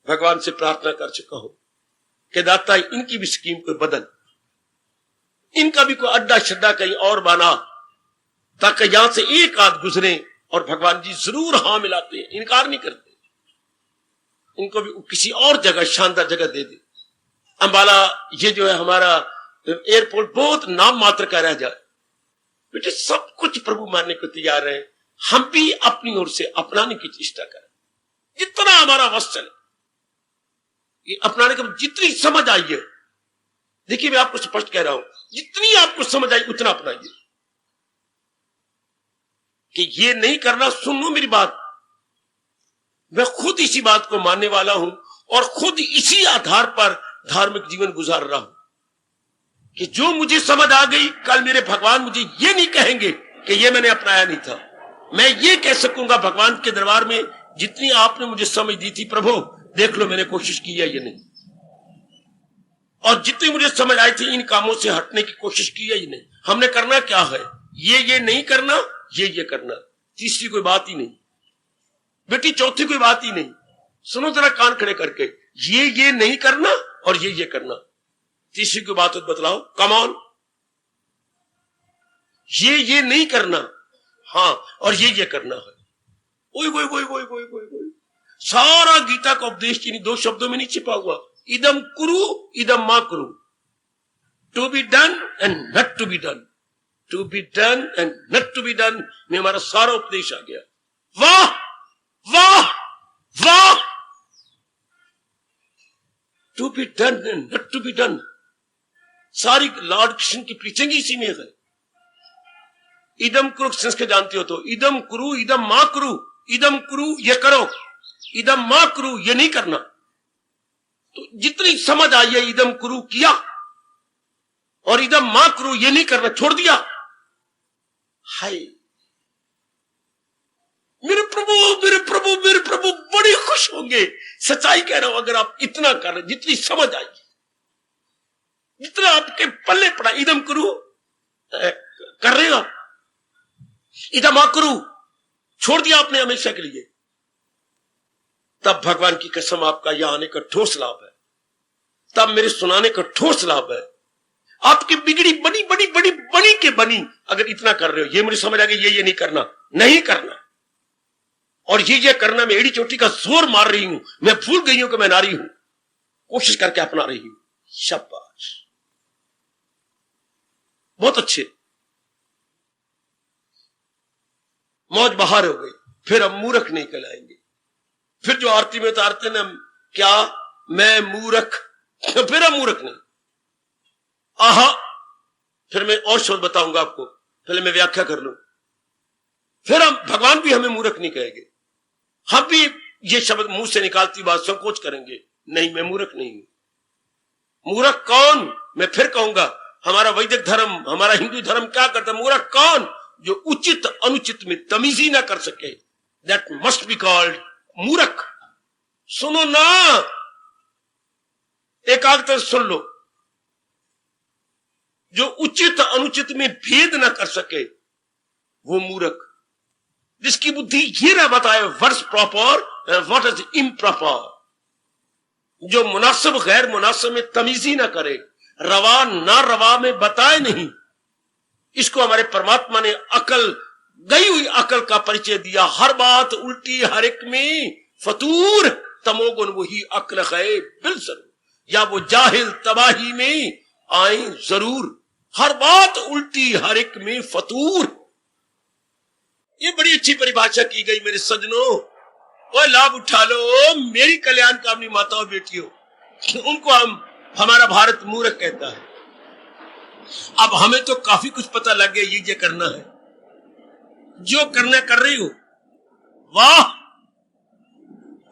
भगवान से प्रार्थना कर चुका हूं कि दाता इनकी भी स्कीम को बदल, इनका भी कोई अड्डा शड्डा कहीं और बना, ताकि यहां से एक आध गुजरे। और भगवान जी जरूर हां मिलाते हैं, इनकार नहीं करते। इनको भी किसी और जगह, शानदार जगह दे दे। अंबाला ये जो है हमारा एयरपोर्ट बहुत नाम मात्र का रह जाए। बेटे सब कुछ प्रभु मानने को तैयार है, हम भी अपनी ओर से अपनाने की चेष्टा करें, जितना हमारा वश चले। ये अपनाने का जितनी समझ आई है, देखिए मैं आपको स्पष्ट कह रहा हूं, जितनी आपको समझ आई उतना अपनाइए। कि ये नहीं करना, सुनो मेरी बात, मैं खुद इसी बात को मानने वाला हूं और खुद इसी आधार पर धार्मिक जीवन गुजार रहा हूं कि जो मुझे समझ आ गई, कल मेरे भगवान मुझे ये नहीं कहेंगे कि ये मैंने अपनाया नहीं था। मैं ये कह सकूंगा भगवान के दरबार में, जितनी आपने मुझे समझ दी थी प्रभु, देख लो मैंने कोशिश की है ये नहीं, और जितनी मुझे समझ आई थी इन कामों से हटने की कोशिश की है ये नहीं। हमने करना क्या है, ये नहीं करना, ये करना, तीसरी कोई बात ही नहीं। बेटी चौथी कोई बात ही नहीं। सुनो जरा कान खड़े करके, ये नहीं करना और ये करना। तीसरी कोई बात बतलाओ, कम ऑन। ये नहीं करना, हाँ, और ये करना है। ओए सारा गीता का उपदेश इन्हीं दो शब्दों में नहीं छिपा हुआ, इदम कुरु इदम मा कुरु। To be done and not to be done, to be done and not to be done में हमारा सारा उपदेश आ गया। वाह वाह वाह, to be done and not to be done, सारी लॉर्ड कृष्ण की प्रीचिंग इसी में है। इदम कुरु संस्कृत जानते हो तो, इदम कुरु इदम मा कुरु, इदम कुरु ये करो, इदम मा कुरु ये नहीं करना। तो जितनी समझ आई है, इदम कुरु किया और इदम मा कुरु ये नहीं करना छोड़ दिया। हाय मेरे प्रभु मेरे प्रभु मेरे प्रभु बड़े खुश होंगे। सच्चाई कह रहा हूं, अगर आप इतना कर रहे, जितनी समझ आई, जितना आपके पल्ले पड़ा, इदम कुरु कर रहे हो, इदम मा कुरु छोड़ दिया आपने हमेशा के लिए, तब भगवान की कसम आपका यहां आने का ठोस लाभ है, तब मेरे सुनाने का ठोस लाभ है। आपकी बिगड़ी बनी बनी बड़ी बनी के बनी, अगर इतना कर रहे हो, ये मुझे समझ आ गया, ये नहीं करना, नहीं करना, और ये करना, मैं एड़ी चोटी का जोर मार रही हूं, मैं भूल गई हूं कि मैं नारी हूं, कोशिश करके अपना रही हूं। शाबाश, बहुत अच्छे, मौज बहार हो गई। फिर हम मूर्ख नहीं कहलाएंगे। फिर जो आरती में उतारते ना, क्या मैं मूर्ख, फिर हम मूर्ख नहीं। आहा, फिर मैं और शब्द बताऊंगा आपको, पहले मैं व्याख्या कर लूं। फिर हम, भगवान भी हमें मूर्ख नहीं कहेंगे, हम भी ये शब्द मुंह से निकालती बात संकोच करेंगे, नहीं मैं मूर्ख नहीं हूं। मूर्ख कौन, मैं फिर कहूंगा, हमारा वैदिक धर्म, हमारा हिंदू धर्म क्या करता है? मूर्ख कौन? जो उचित अनुचित में तमीजी ना कर सके, दैट मस्ट बी कॉल्ड मूर्ख। सुनो ना, एकाग्रता से सुन लो, जो उचित अनुचित में भेद ना कर सके वो मूर्ख। जिसकी बुद्धि ये ना बताए what's proper and what is improper, जो मुनासिब गैर मुनासिब में तमीजी ना करे, रवा ना रवा में बताए नहीं, इसको हमारे परमात्मा ने अकल, गई हुई अकल का परिचय दिया। हर बात उल्टी हर एक में फतूर, तमोगुण वही अक्ल है बिल जरूर, या वो जाहिल तबाही में आए जरूर। हर बात उल्टी हर एक में फतूर, ये बड़ी अच्छी परिभाषा की गई मेरे सजनों। वो लाभ उठा लो, मेरी कल्याण कामनी माताओं बेटियों, उनको हमारा भारत मूर्ख कहता है। अब हमें तो काफी कुछ पता लग गया, ये करना है, जो करना कर रही हो, वाह।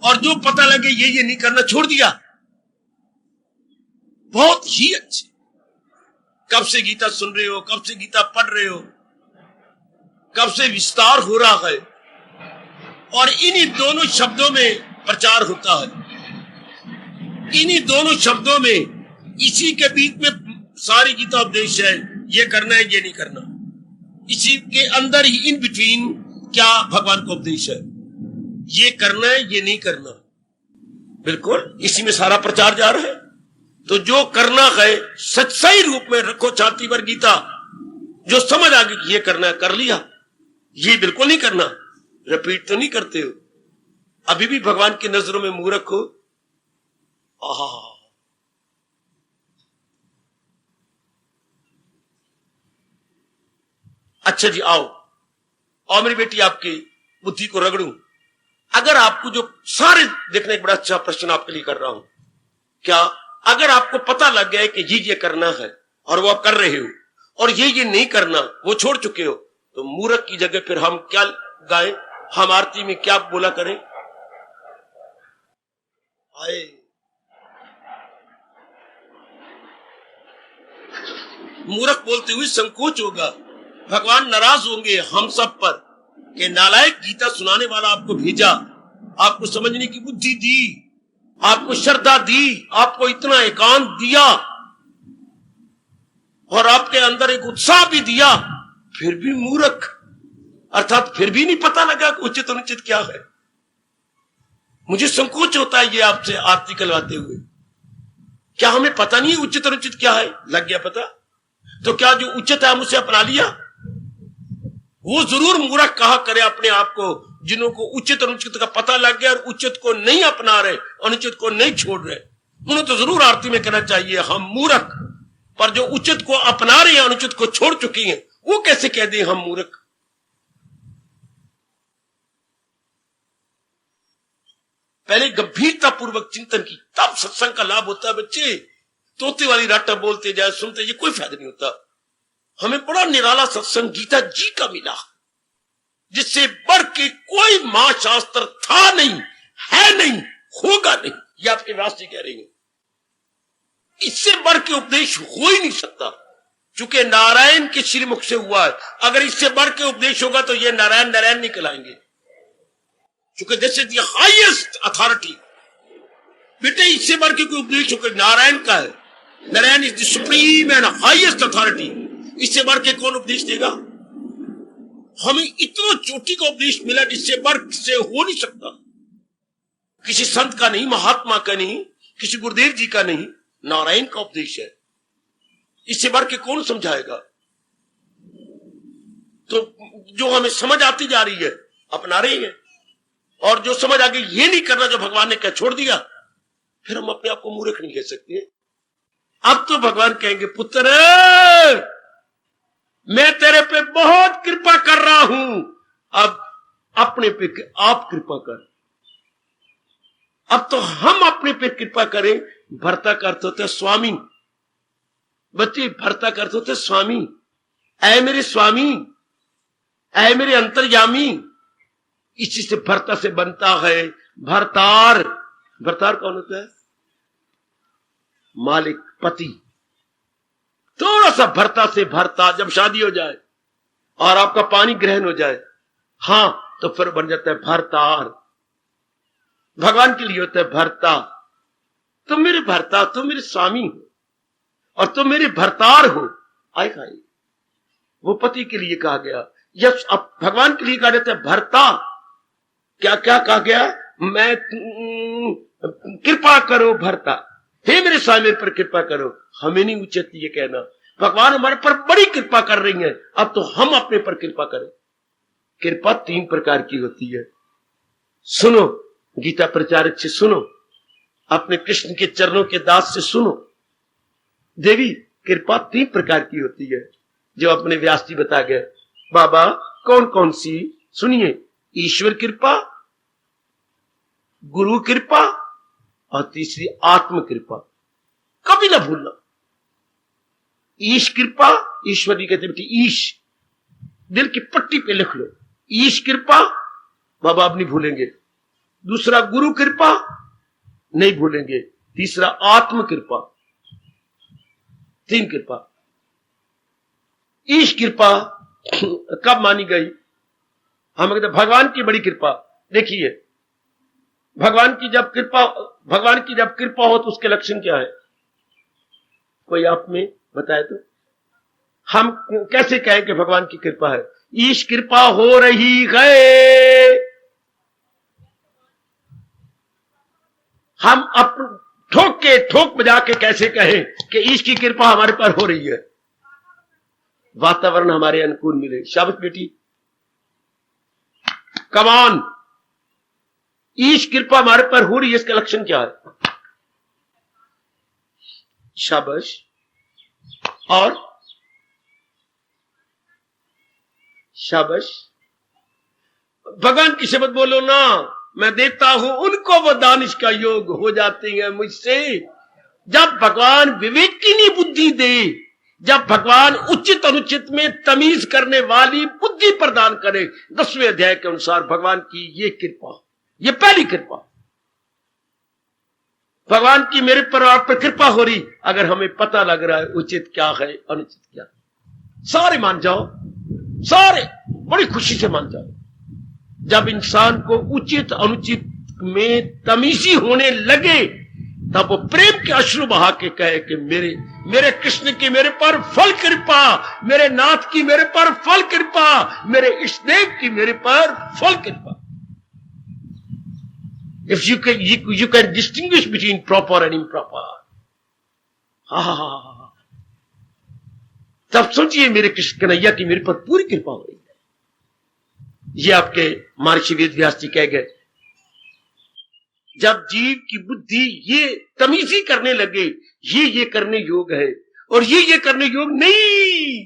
और जो पता लगे ये नहीं करना, छोड़ दिया, बहुत ही अच्छे। कब से गीता सुन रहे हो, कब से गीता पढ़ रहे हो, कब से विस्तार हो रहा है, और इन्हीं दोनों शब्दों में प्रचार होता है, इन्हीं दोनों शब्दों में, इसी के बीच में सारी गीता उपदेश है। ये करना है, ये नहीं करना, इसी के अंदर ही इन बिटवीन क्या भगवान का उपदेश है, ये करना है, ये नहीं करना, बिल्कुल इसी में सारा प्रचार जा रहा है। तो जो करना है सच सही रूप में रखो छाती पर गीता, जो समझ आ गई कि ये करना है कर लिया, ये बिल्कुल नहीं करना, रिपीट तो नहीं करते हो, अभी भी भगवान की नजरों में मूर्ख हो। आहा, अच्छा जी, आओ और मेरी बेटी आपकी बुद्धि को रगड़ूं। अगर आपको जो सारे देखने एक बड़ा अच्छा प्रश्न आपके लिए कर रहा हूं, क्या अगर आपको पता लग गया है कि ये करना है और वो आप कर रहे हो, और ये नहीं करना वो छोड़ चुके हो, तो मूर्ख की जगह फिर हम क्या गाएं, हम आरती में क्या बोला करें? आए मूर्ख बोलते हुए संकोच होगा, भगवान नाराज होंगे हम सब पर कि नालायक गीता सुनाने वाला आपको भेजा, आपको समझने की बुद्धि दी, आपको श्रद्धा दी, आपको इतना एकांत दिया और आपके अंदर एक उत्साह भी दिया, फिर भी मूर्ख, अर्थात फिर भी नहीं पता लगा कि उचित अनुचित क्या है। मुझे संकोच होता है ये आपसे आरती करवाते हुए। क्या हमें पता नहीं उचित और अनुचित क्या है? लग गया पता तो क्या जो उचित है हम उसे अपना लिया? वो जरूर मूर्ख कहा करे अपने आप को जिन्हों को उचित और अनुचित का पता लग गया और उचित को नहीं अपना रहे, अनुचित को नहीं छोड़ रहे। उन्हें तो जरूर आरती में कहना चाहिए हम मूर्ख। पर जो उचित को अपना रहे हैं, अनुचित को छोड़ चुकी हैं, वो कैसे कह दें हम मूर्ख? पहले गंभीरता पूर्वक चिंतन की, तब सत्संग का लाभ होता है। बच्चे तोते वाली राटा बोलते जाए, सुनते, ये कोई फायदा नहीं होता। हमें बड़ा निराला सत्संग गीता जी का मिला, जिससे बढ़ के कोई महाशास्त्र था नहीं, है नहीं, होगा नहीं। ये आपके व्यास जी कह रही है। इससे बढ़ के उपदेश हो ही नहीं सकता, चूंकि नारायण के श्रीमुख से हुआ है। अगर इससे बढ़ के उपदेश होगा तो ये नारायण नारायण नहीं कहलाएंगे, क्योंकि this is the highest authority. बेटे इससे बढ़ के कोई उपदेश होकर नारायण का है। Narayan is the supreme and highest authority. इससे बढ़ के कौन उपदेश देगा? हमें इतना चोटी का उपदेश मिला जिससे बढ़ से हो नहीं सकता। किसी संत का नहीं, महात्मा का नहीं, किसी गुरुदेव जी का नहीं, नारायण का उपदेश है। इससे बढ़ के कौन समझाएगा? तो जो हमें समझ आती जा रही है अपना रहे हैं, और जो समझ आगे ये नहीं करना जो भगवान ने क्या छोड़ दिया, फिर हम अपने आप को मूर्ख नहीं कह सकते। अब तो भगवान कहेंगे पुत्र मैं तेरे पे बहुत कृपा कर रहा हूं, अब अपने पे आप कृपा कर। अब तो हम अपने पे कृपा करें। भर्ता का अर्थ होता है स्वामी। बच्चे भर्ता का अर्थ होता है स्वामी। ऐ मेरे स्वामी, ऐ मेरे अंतर्यामी। इसी से भर्ता से बनता है भरतार। भरतार कौन होता है? मालिक, पति। थोड़ा सा भरता से भरता, जब शादी हो जाए और आपका पानी ग्रहण हो जाए, हां, तो फिर बन जाता है भरतार। भगवान के लिए होता है भरता। तुम मेरे भरता, तुम मेरे स्वामी हो और तुम मेरे भरतार हो। आए खाए वो पति के लिए कहा गया। यस, अब भगवान के लिए कहा जाता है भरता। क्या क्या कहा गया? मैं कृपा करो भरता, हे मेरे स्वामी मेरे पर कृपा करो। हमें नहीं उचित ये कहना। भगवान हमारे पर बड़ी कृपा कर रही है, अब तो हम अपने पर कृपा करें। कृपा 3 प्रकार की होती है। सुनो, गीता प्रचारक से सुनो, अपने कृष्ण के चरणों के दास से सुनो। देवी कृपा 3 प्रकार की होती है, जो अपने व्यास जी बता गए। बाबा कौन कौन सी? सुनिए, ईश्वर कृपा, गुरु कृपा और तीसरी आत्म कृपा। कभी ना भूलना। ईश कृपा, ईश्वरी कहते बेटी ईश, दिल की पट्टी पे लिख लो। ईश कृपा बाबा आप नहीं भूलेंगे। दूसरा गुरु कृपा नहीं भूलेंगे। तीसरा आत्म कृपा। 3 कृपा। ईश कृपा कब मानी गई? हम कहते भगवान की बड़ी कृपा। देखिए भगवान की जब कृपा हो तो उसके लक्षण क्या है? कोई आप में बताए तो हम कैसे कहें कि भगवान की कृपा है? ईश कृपा हो रही है। हम अपने ठोक बजा के कैसे कहें कि ईश की कृपा हमारे पर हो रही है? वातावरण हमारे अनुकूल मिले। शाबाश बेटी, कमान। ईश कृपा हमारे पर हो रही है, इसका लक्षण क्या है? शाबाश। और शाबाश। भगवान की शब्द बोलो ना। मैं देता हूं उनको वो दानिश का योग हो जाते हैं मुझसे। जब भगवान विवेकिनी बुद्धि दे, जब भगवान उचित अनुचित में तमीज करने वाली बुद्धि प्रदान करे। 10वें अध्याय के अनुसार भगवान की ये कृपा, ये पहली कृपा। भगवान की मेरे पर आप पर कृपा हो रही, अगर हमें पता लग रहा है उचित क्या है अनुचित क्या, सारे मान जाओ, सारे बड़ी खुशी से मान जाओ। जब इंसान को उचित अनुचित में तमीजी होने लगे, तब वो प्रेम के अश्रु बहा के कहे कि मेरे कृष्ण की मेरे पर फल कृपा, मेरे नाथ की मेरे पर फल कृपा, मेरे इष्टदेव की मेरे पर फल कृपा। If you can distinguish between proper and improper. हा, तब सोचिए मेरे कृष्ण कन्हैया की मेरे पर पूरी कृपा हो रही है। ये आपके महर्षि वेद व्यास जी कह गए, जब जीव की बुद्धि ये तमीजी करने लगे, ये करने योग है और ये करने योग नहीं,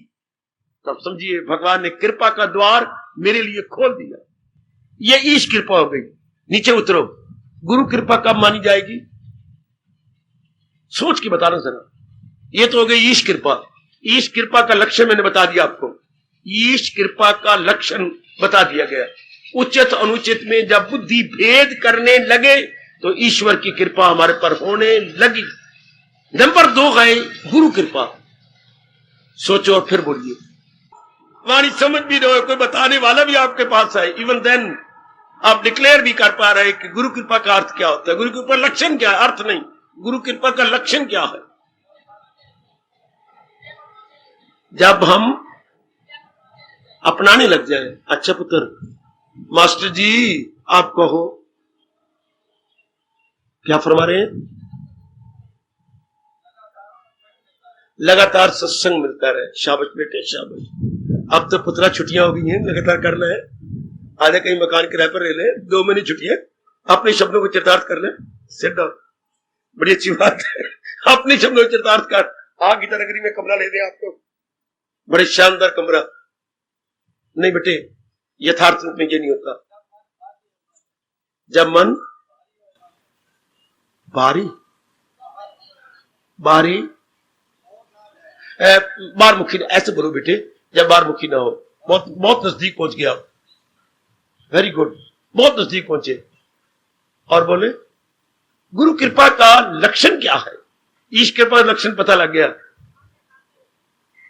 तब समझिए भगवान ने कृपा का द्वार मेरे लिए खोल दिया। ये ईश कृपा हो गई। नीचे उतरो, गुरु कृपा कब मानी जाएगी? सोच के बताना जरा। ये तो हो गई ईश कृपा। ईश कृपा का लक्षण मैंने बता दिया आपको। ईश कृपा का लक्षण बता दिया गया। उचित अनुचित में जब बुद्धि भेद करने लगे तो ईश्वर की कृपा हमारे पर होने लगी। नंबर 2 है गुरु कृपा। सोचो और फिर बोलिए। वाणी समझ भी रहे हो, कोई बताने वाला भी आपके पास है, इवन देन आप डिक्लेयर भी कर पा रहे कि गुरु कृपा का अर्थ क्या होता है, गुरु कृपा लक्षण क्या है, अर्थ नहीं, गुरु कृपा का लक्षण क्या है। जब हम अपनाने लग जाए, अच्छा पुत्र, मास्टर जी आप कहो, क्या फरमा रहे हैं? लगातार सत्संग मिलता रहे। शाबाश बेटे शाबाश। अब तो पुत्रा छुट्टियां हो गई हैं, लगातार करना है। आधे कहीं मकान किराए पर रह ले, 2 महीने छुट्टियां, अपने शब्दों को चरितार्थ कर ले। सिट डाउन, बड़ी अच्छी बात है। अपने शब्दों को चरितार्थ कर। गीता नगरी में कमरा ले दे आपको, बड़े शानदार कमरा। नहीं बेटे, यथार्थ रूप में ये नहीं होता। जब मन बारी बारमुखी, ऐसे बोलो बेटे, जब बारमुखी ना हो, बहुत नजदीक पहुंच गया। वेरी गुड, बहुत नजदीक पहुंचे। और बोले गुरु कृपा का लक्षण क्या है? ईश कृपा का लक्षण पता लग गया।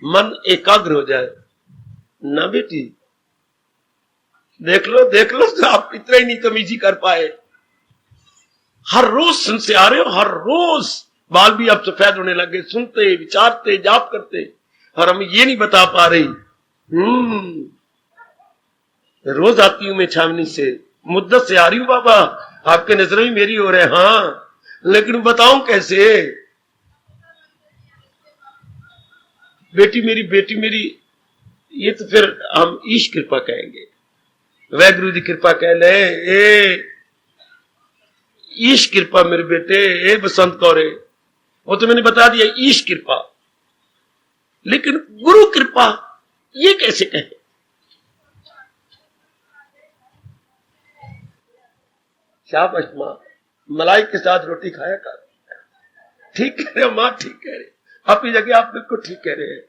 मन एकाग्र हो जाए ना बेटी। देख लो तो आप इतना ही नहीं तमीजी कर पाए। हर रोज सुन से आ रहे हो, हर रोज बाल भी अब सफेद होने लगे, सुनते, विचारते, जाप करते, और हम ये नहीं बता पा रही। रोज आती हूं मैं छावनी से, मुद्दत से आ रही हूं बाबा, आपके नजरें भी मेरी हो रहे। हाँ, लेकिन बताऊं कैसे? बेटी मेरी, ये तो फिर हम ईश कृपा कहेंगे, वह गुरु जी कृपा कह ले। ईश कृपा मेरे बेटे, ए बसंत कौरे, वो तो मैंने बता दिया ईश कृपा। लेकिन गुरु कृपा ये कैसे कहे? शाबाश मां, मलाई के साथ रोटी खाया कर। ठीक कह रहे हो मां, ठीक कह रहे, अपनी जगह आप बिल्कुल ठीक कह रहे हैं।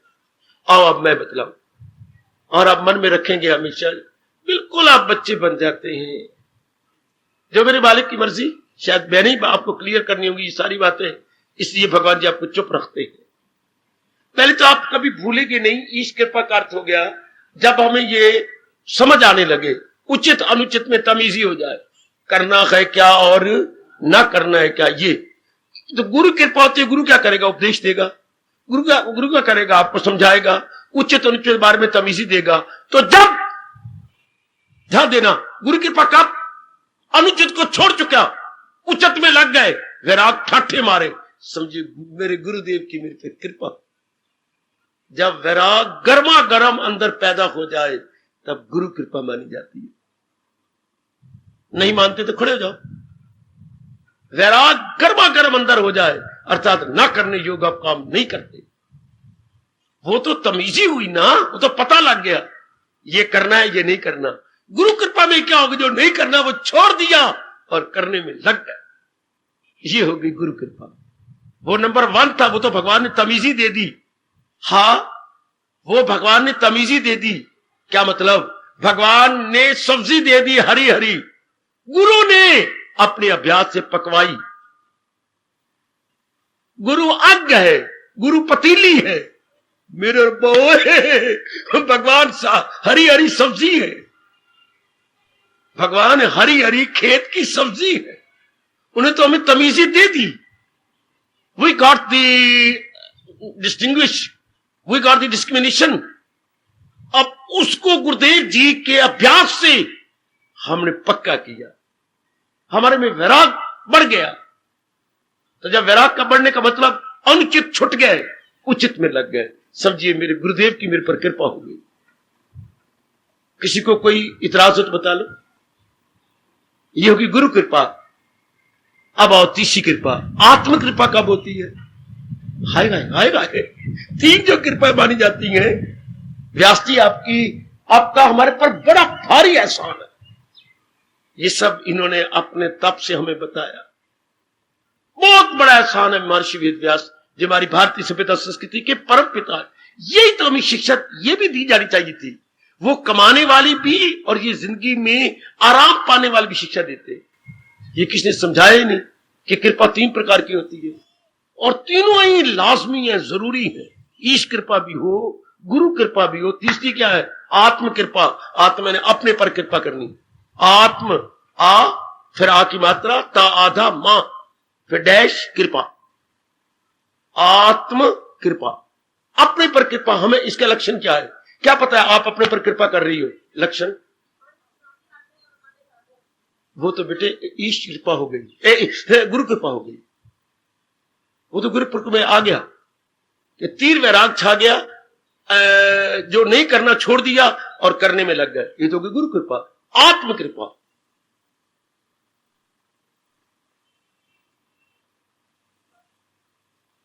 आओ अब मैं बतलाऊं, और आप मन में रखेंगे हमेशा, बिल्कुल आप बच्चे बन जाते हैं। जो मेरे मालिक की मर्जी, शायद मैंने ही आपको क्लियर करनी होगी ये सारी बातें, इसलिए भगवान जी आपको चुप रखते हैं। पहले तो आप कभी भूलेंगे नहीं, ईश कृपा का अर्थ हो गया जब हमें ये समझ आने लगे, उचित अनुचित में तमीजी हो जाए, करना है क्या और ना करना है क्या। ये तो गुरु कृपा होती है। गुरु क्या करेगा? उपदेश देगा। गुरु क्या करेगा? आपको समझाएगा, उचित अनुचित के बारे में तमीजी देगा। तो जब ध्यान देना, गुरु कृपा कब? अनुचित को छोड़ चुका, उचित में लग गए, वैराग ठाठे मारे, समझिए मेरे गुरुदेव की मेरे पे कृपा। जब वैराग गर्मा गर्म अंदर पैदा हो जाए तब गुरु कृपा मानी जाती है। नहीं मानते तो खड़े हो जाओ। वैराग गर्मा गर्म अंदर हो जाए, अर्थात ना करने योग्य आप काम नहीं करते, वो तो तमीजी हुई ना, वो तो पता लग गया ये करना है ये नहीं करना। गुरु कृपा में क्या होगा? जो नहीं करना वो छोड़ दिया और करने में लग गया, ये हो गई गुरु कृपा। वो नंबर 1 था, वो तो भगवान ने तमीजी दे दी। हाँ, वो भगवान ने तमीजी दे दी। क्या मतलब? भगवान ने सब्जी दे दी हरी हरी, गुरु ने अपने अभ्यास से पकवाई। गुरु अग्ग है, गुरु पतीली है, मेरे बोए भगवान हरी हरी सब्जी है। भगवान हरी हरी खेत की सब्जी है, उन्हें तो हमें तमीजी दे दी। We got the distinguish, we got the discrimination. अब उसको गुरुदेव जी के अभ्यास से हमने पक्का किया। हमारे में वैराग बढ़ गया। तो जब वैराग का बढ़ने का मतलब अनुचित छुट गए, उचित में लग गए, समझिए मेरे गुरुदेव की मेरे पर कृपा हो गई। किसी को कोई इतराज हो तो बता लो। ये होगी गुरु कृपा। अब आओ तीसरी कृपा, आत्म कृपा कब होती है? हाय हाय हाय हाय, तीन जो कृपा मानी जाती हैं, व्यास जी आपका हमारे पर बड़ा भारी एहसान है। ये सब इन्होंने अपने तप से हमें बताया। बहुत बड़ा एहसान है महर्षि वेद व्यास जो हमारी भारतीय सभ्यता संस्कृति के परम पिता है। यही तो हमें शिक्षा ये भी दी जानी चाहिए थी। वो कमाने वाली भी और ये जिंदगी में आराम पाने वाली भी शिक्षा देते। ये किसने समझाया ही नहीं कि कृपा तीन प्रकार की होती है और तीनों ही लाजमी है, जरूरी है। ईश कृपा भी हो, गुरु कृपा भी हो, तीसरी क्या है? आत्म कृपा। आत्मा ने अपने पर कृपा करनी। आत्म आ, फिर आ की मात्रा ता आधा मां, फिर डैश कृपा। आत्म कृपा, अपने पर कृपा। हमें इसका लक्षण क्या है? क्या पता है आप अपने पर कृपा कर रही हो? लक्षण वो तो बेटे ईश कृपा हो गई, गुरु कृपा हो गई। वो तो गुरु कृपा में आ गया कि तीर वैराग छा गया, जो नहीं करना छोड़ दिया और करने में लग गए। ये तो गुरु कृपा, आत्म कृपा।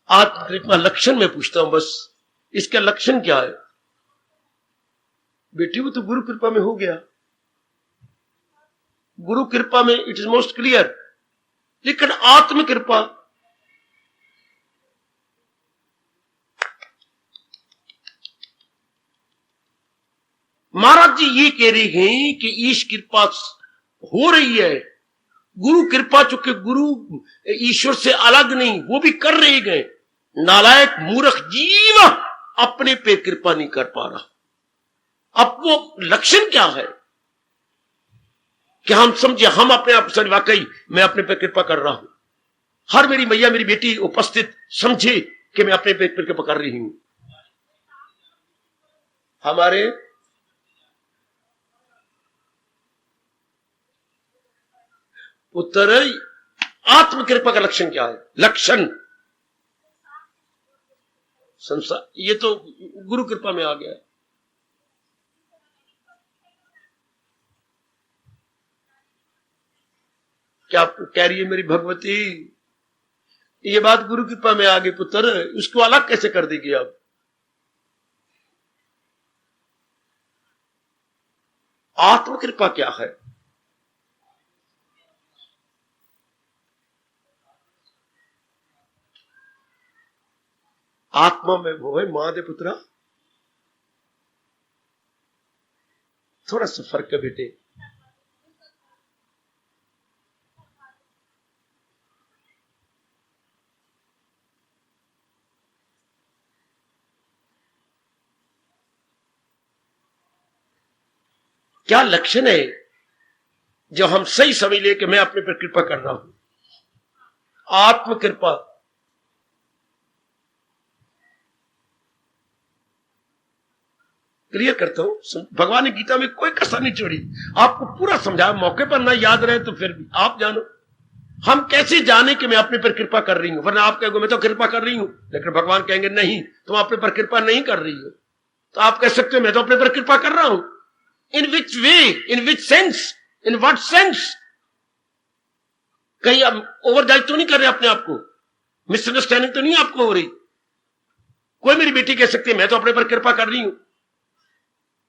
आत्म कृपा लक्षण में पूछता हूं बस, इसका लक्षण क्या है? बेटी वो तो गुरु कृपा में हो गया। गुरु कृपा में इट इज मोस्ट क्लियर, लेकिन आत्म कृपा महाराज जी ये कह रहे हैं कि ईश कृपा हो रही है। गुरु कृपा, चूंकि गुरु ईश्वर से अलग नहीं, वो भी कर रहे गए। नालायक मूर्ख जीव अपने पे कृपा नहीं कर पा रहा। अब वो लक्षण क्या है कि हम समझे, हम अपने आप से वाकई मैं अपने पे कृपा कर रहा हूं। हर मेरी मैया मेरी बेटी उपस्थित समझे कि मैं अपने पे कृपा कर रही हूं। हमारे उत्तर आत्म कृपा का लक्षण क्या है? लक्षण संसार, ये तो गुरु कृपा में आ गया। क्या कह रही है मेरी भगवती? ये बात गुरु कृपा में आ गई पुत्र, उसको अलग कैसे कर देगी? अब आत्म कृपा क्या है? आत्मा में वो है मां दे पुत्रा। थोड़ा सा फर्क है बेटे। क्या लक्षण है जो हम सही समझ ले कि मैं अपने पर कृपा कर रहा हूं? आत्म कृपा क्लियर करता हूं। भगवान ने गीता में कोई कसर नहीं छोड़ी, आपको पूरा समझाया। मौके पर ना याद रहे तो फिर भी आप जानो। हम कैसे जाने कि मैं अपने पर कृपा कर रही हूं? वरना आप कहोगे मैं तो कृपा कर रही हूं, लेकिन भगवान कहेंगे नहीं तुम अपने पर कृपा नहीं कर रही हो। तो आप कह सकते हो मैं तो अपने पर कृपा कर रहा हूं। इन विच वे, इन विच सेंस, इन व्हाट सेंस? कहीं आप ओवरजाइज तो नहीं कर रहे अपने आप को? मिसअंडरस्टैंडिंग तो नहीं आपको हो रही? कोई मेरी बेटी कह सकती है मैं तो अपने पर कृपा कर रही हूं।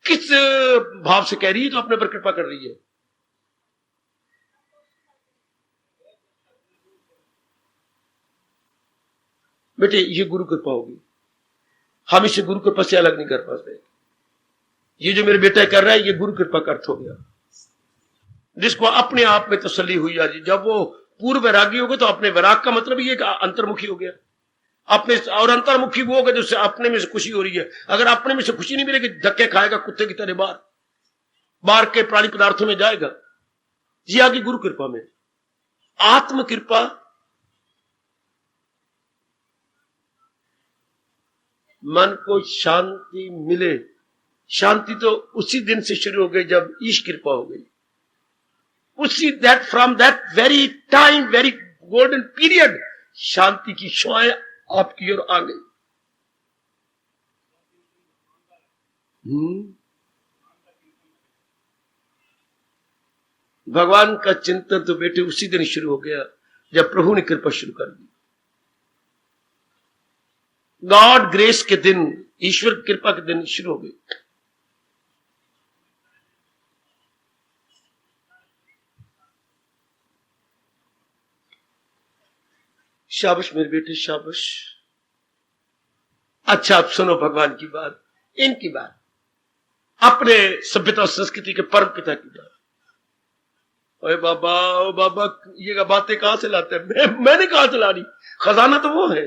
किस भाव से कह रही है तो अपने पर कृपा कर रही है? बेटे ये गुरु कृपा होगी, हम इसे गुरु कृपा से अलग नहीं कर पाते। ये जो मेरे बेटा कर रहा है ये गुरु कृपा का अर्थ हो गया, जिसको अपने आप में तसल्ली हुई आज। जब वो पूर्व वैरागी हो गए तो अपने वैराग का मतलब ये अंतर्मुखी हो गया। अपने और अंतर्मुखी वो होगा जिससे अपने में से खुशी हो रही है। अगर अपने में से खुशी नहीं मिलेगी धक्के खाएगा कुत्ते की तरह, बाहर के प्राणी पदार्थों में जाएगा। ये आगे गुरु कृपा में। आत्म कृपा मन को शांति मिले। शांति तो उसी दिन से शुरू हो गई जब ईश कृपा हो गई। उसी that from that very time, very golden period, शांति की शुआएं आपकी ओर आ गई। भगवान का चिंतन तो बेटे उसी दिन शुरू हो गया जब प्रभु ने कृपा शुरू कर दी। गॉड ग्रेस के दिन, ईश्वर कृपा के दिन शुरू हो गए। शाबाश मेरे बेटे, शाबाश। अच्छा आप सुनो भगवान की बात, इनकी बात, अपने सभ्यता और संस्कृति के परम पिता की बात। ओए बाबा, ओ बाबा, ये बातें कहां से लाते हैं? मैंने कहां से लानी? खजाना तो वो है,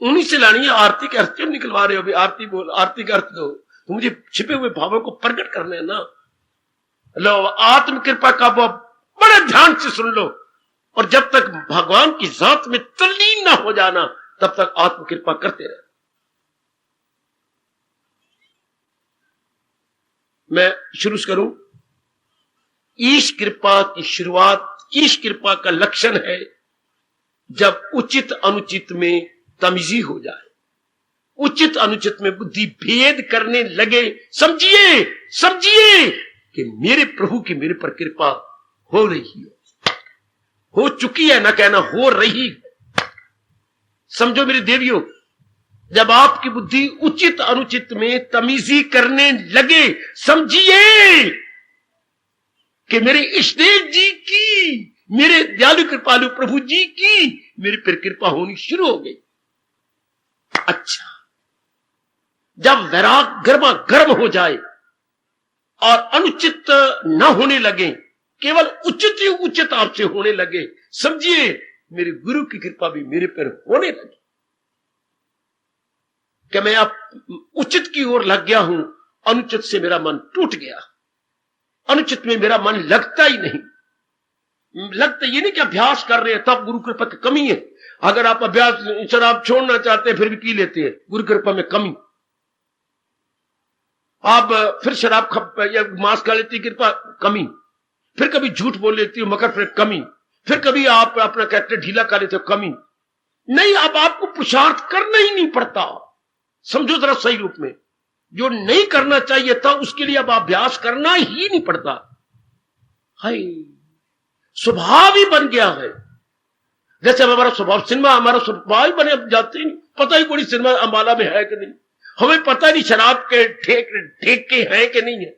उन्हीं से लानी है। आरती के अर्थ क्यों निकलवा रहे हो? अभी आरती बोल, आरती का अर्थ दो, तो मुझे छिपे हुए भावों को प्रकट करने ना। लो आत्म कृपा का वो बड़े ध्यान से सुन लो, और जब तक भगवान की जात में तल्लीन ना हो जाना तब तक आत्म कृपा करते रहे। मैं शुरू करूं। ईश कृपा की शुरुआत, ईश कृपा का लक्षण है जब उचित अनुचित में तमीजी हो जाए, उचित अनुचित में बुद्धि भेद करने लगे। समझिए, समझिए कि मेरे प्रभु की मेरे पर कृपा हो रही है, हो चुकी है, ना कहना हो रही। समझो मेरे देवियों, जब आपकी बुद्धि उचित अनुचित में तमीजी करने लगे, समझिए कि मेरे इष्टदेव जी की, मेरे दयालु कृपालु प्रभु जी की मेरे पर कृपा होनी शुरू हो गई। अच्छा, जब वैराग गर्मा गर्म हो जाए और अनुचित न होने लगे, केवल उचित ही उचित आपसे होने लगे, समझिए मेरे गुरु की कृपा भी मेरे पर होने लगी कि मैं अब उचित की ओर लग गया हूं, अनुचित से मेरा मन टूट गया, अनुचित में मेरा मन लगता ही नहीं। लगता ये नहीं कि अभ्यास कर रहे हैं तब गुरु कृपा की कमी है। अगर आप अभ्यास शराब छोड़ना चाहते हैं फिर भी पी लेते हैं, गुरु कृपा में कमी। आप फिर शराब या मांस खा लेती, कृपा कमी। फिर कभी झूठ बोल लेती हो, मकर फिर कमी। फिर कभी आप अपना कैरेक्टर ढीला कर लेते हो, कमी नहीं। अब आपको पुरुषार्थ करना ही नहीं पड़ता। समझो जरा सही रूप में, जो नहीं करना चाहिए था उसके लिए अब अभ्यास करना ही नहीं पड़ता। हाय, स्वभाव ही बन गया है। जैसे हमारा स्वभाव, सिनेमा हमारा स्वभाव ही बने, अब जाते ही नहीं, पता ही कोई सिनेमा अंबाला में है कि नहीं, हमें पता नहीं शराब के ठेके हैं कि नहीं है,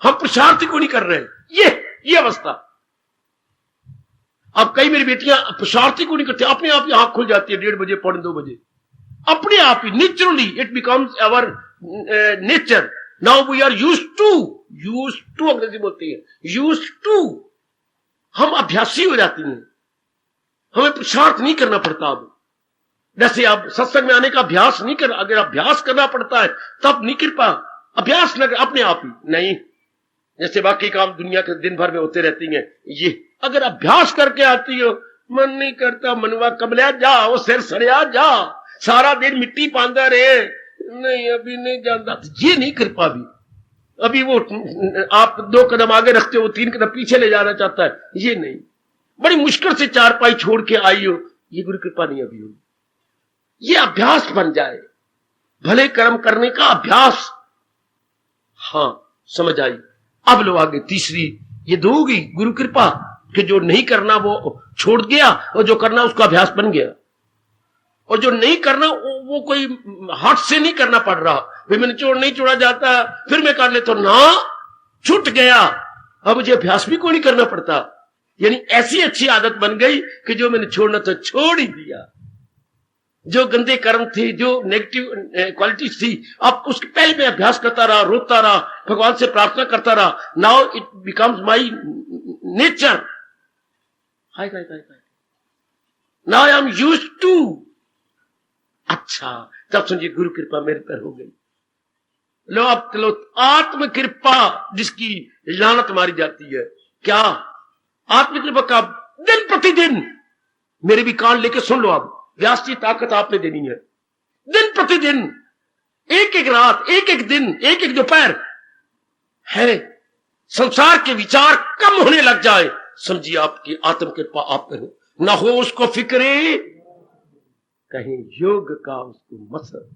हम पुरुषार्थ को नहीं कर रहे हैं। ये अवस्था। अब कई मेरी बेटियां पुरुषार्थ को नहीं करती, अपने आप ही आंख खुल जाती है 1:30 बजे, 2:45 बजे, अपने आप ही, naturally it becomes our nature. Now we are used to अंग्रेजी बोलती है, यूज्ड टू। हम अभ्यासी हो जाती हैं, हमें पुरुषार्थ नहीं करना पड़ता। अब जैसे आप सत्संग में आने का अभ्यास नहीं कर, अगर अभ्यास करना पड़ता है तब नहीं कृपा, अभ्यास न अपने आप ही नहीं। जैसे बाकी काम दुनिया के दिन भर में होते रहती हैं, ये अगर अभ्यास करके आती हो, मन नहीं करता, मनवा कमलिया जा, वो सिर सड़िया जा, सारा दिन मिट्टी पांदा रहे, नहीं अभी नहीं जानता, ये नहीं कृपा भी। अभी वो आप 2 कदम आगे रखते हो, 3 कदम पीछे ले जाना चाहता है, ये नहीं। बड़ी मुश्किल से 4 पाई छोड़ के आई हो, ये गुरु कृपा नहीं अभी हो। ये अभ्यास बन जाए, भले कर्म करने का अभ्यास। हां, समझ आई। अब लो आगे तीसरी, ये दो होगी गुरु कृपा कि जो नहीं करना वो छोड़ गया, और जो करना उसका अभ्यास बन गया। और जो नहीं करना वो कोई हाथ से नहीं करना पड़ रहा, भाई मैंने नहीं छोड़ा जाता, फिर मैं कर लेता हूं ना, छूट गया, अब मुझे अभ्यास भी कोई नहीं करना पड़ता। यानी ऐसी अच्छी आदत बन गई कि जो मैंने छोड़ना था छोड़ ही दिया। जो गंदे कर्म थे, जो नेगेटिव क्वालिटी थी, अब उसके पहले मैं अभ्यास करता रहा, रोता रहा, भगवान से प्रार्थना करता रहा। Now it becomes my nature. Now I am used to. अच्छा, तब समझिए गुरु कृपा मेरे पर हो गई। लो अब चलो आत्म कृपा जिसकी लानत मारी जाती है। क्या आत्म कृपा का? दिन प्रतिदिन, मेरे भी कान लेके सुन लो, अब व्यास की ताकत आपने देनी है। दिन प्रतिदिन, एक एक रात, एक एक दिन, एक एक दोपहर है संसार के विचार कम होने लग जाए, समझिए आपकी आत्म कृपा आप पे हो। ना हो उसको फिक्रे कहीं योग का उसको मसर।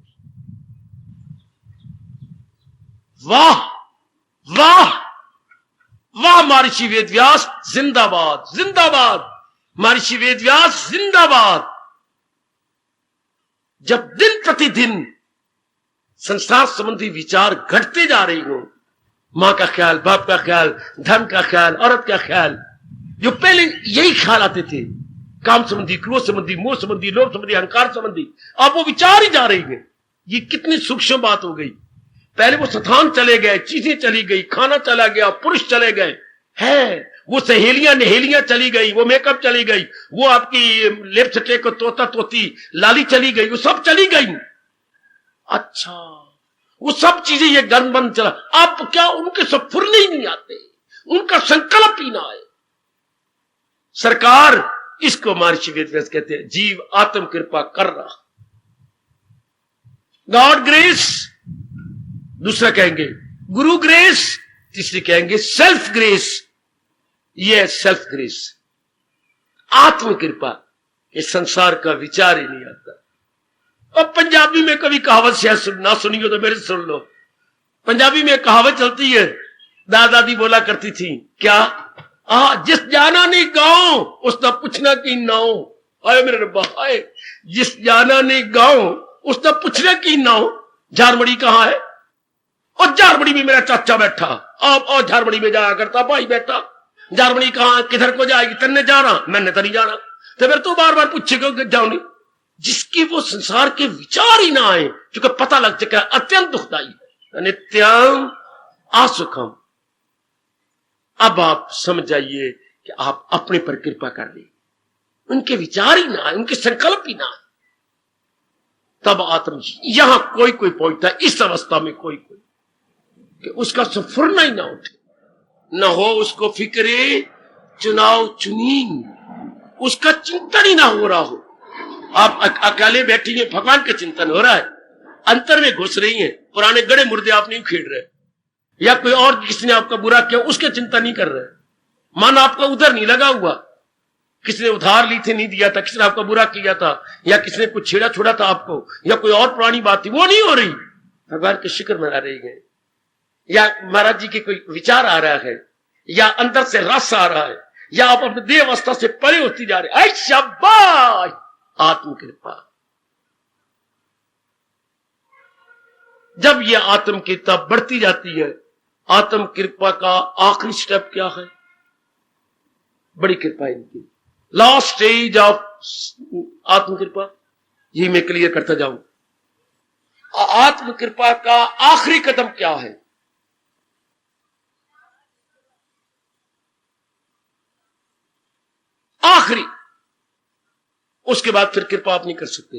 वाह वाह वाह महर्षि वेदव्यास जिंदाबाद, जिंदाबाद महर्षि वेदव्यास जिंदाबाद। जब दिन प्रतिदिन संसार संबंधी विचार घटते जा रही हो, मां का ख्याल, बाप का ख्याल, धन का ख्याल, औरत का ख्याल, जो पहले यही ख्याल आते थे, काम संबंधी, क्रोध संबंधी, मोह संबंधी, लोभ संबंधी, अहंकार संबंधी, अब वो विचार ही जा रही है। ये कितनी सूक्ष्म बात हो गई। पहले वो स्थान चले गए, चीजें चली गई, खाना चला गया, पुरुष चले गए, है वो सहेलियां नहेलियां चली गई, वो मेकअप चली गई, वो आपकी लिपस्टिक को तोता तोती लाली चली गई, वो सब चली गई। अच्छा, वो सब चीजें ये गन बन चला। अब क्या उनके सब फुरने ही नहीं आते, उनका संकल्प ही ना आए। सरकार इसको महर्षि वेदव्यास कहते हैं जीव आत्म कृपा कर रहा, गॉड ग्रेस। दूसरा कहेंगे गुरु ग्रेस, तीसरी कहेंगे सेल्फ ग्रेस। ये सेल्फ ग्रेस, आत्म कृपा। इस संसार का विचार ही नहीं आता। अब पंजाबी में कभी कहावत शायद ना सुनी हो तो मेरे सुन लो। पंजाबी में कहावत चलती है, दादा दादी बोला करती थी, क्या जिस जाना नहीं गांव उसने पूछना की नाव। आए मेरे रब्बा, आए जिस जाना नहीं गांव उसने पूछना की नाव। झारमड़ी कहाँ है? और झारमड़ी में मेरा चाचा बैठा, आप और झारमड़ी में जाया करता भाई बैठा। झारमड़ी कहाँ, किधर को जाएगी, तन्ने जाना, मैंने तो नहीं जाना। तो फिर तू बार बार पूछेगा जाओ नहीं। जिसकी वो संसार के विचार ही ना आए, क्योंकि पता लग चुका है अत्यंत दुखदाई है, नित्यम असुखम। अब आप समझ जाइए कि आप अपने पर कृपा कर रहे, उनके विचार ही ना आए, उनके संकल्प ही ना आए, तब आत्म यहां कोई कोई पहुंचता है इस अवस्था में, कोई कोई कि उसका सफरना ही ना उठे, न हो उसको फिक्रे चुनाव चुनी, उसका चिंतन ही ना हो रहा हो। आप अकेले बैठी हैं, भगवान का चिंतन हो रहा है, अंतर में घुस रही हैं, पुराने गड़े मुर्दे आप नहीं खेड़ रहे, या कोई और किसी ने आपका बुरा किया उसके चिंता नहीं कर रहे, मन आपका उधर नहीं लगा हुआ, किसी ने उधार ली थी नहीं दिया था, किसी ने आपका बुरा किया था, या किसी ने कुछ छेड़ा छोड़ा था आपको, या कोई और पुरानी बात थी, वो नहीं हो रही, भगवान के शुक्र मना रही है। या महाराज जी के कोई विचार आ रहा है, या अंदर से रस आ रहा है, या आप अपने देह अवस्था से परे होती जा रहे, शाबाश आत्म कृपा। जब यह आत्म कृपा बढ़ती जाती है, आत्म कृपा का आखिरी स्टेप क्या है? बड़ी कृपा इनकी, लास्ट स्टेज ऑफ आत्म कृपा, यही मैं क्लियर करता जाऊं। आत्म कृपा का आखिरी कदम क्या है? आखिरी, उसके बाद फिर कृपा आप नहीं कर सकते।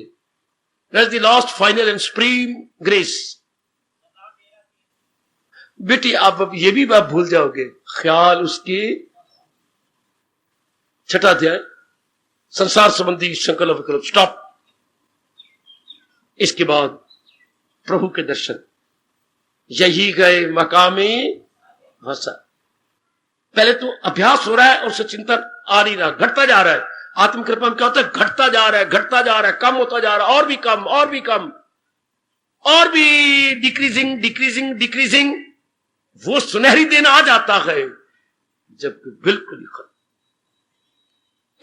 That's the last final and supreme grace. बेटी आप अब ये भी बात भूल जाओगे, ख्याल उसके छठा अध्याय संसार संबंधी संकल्प विकल्प, स्टॉप। इसके बाद प्रभु के दर्शन, यही गए मकामे वसा। पहले तो अभ्यास हो रहा है और उससे चिंतन आ नहीं रहा, घटता जा रहा है। आत्म कृपा में क्या होता है? घटता जा रहा है, घटता जा रहा है, कम होता जा रहा है, और भी कम, और भी कम, और भी डिक्रीजिंग डिक्रीजिंग डिक्रीजिंग। वो सुनहरी दिन आ जाता है जब बिल्कुल ही खत्म।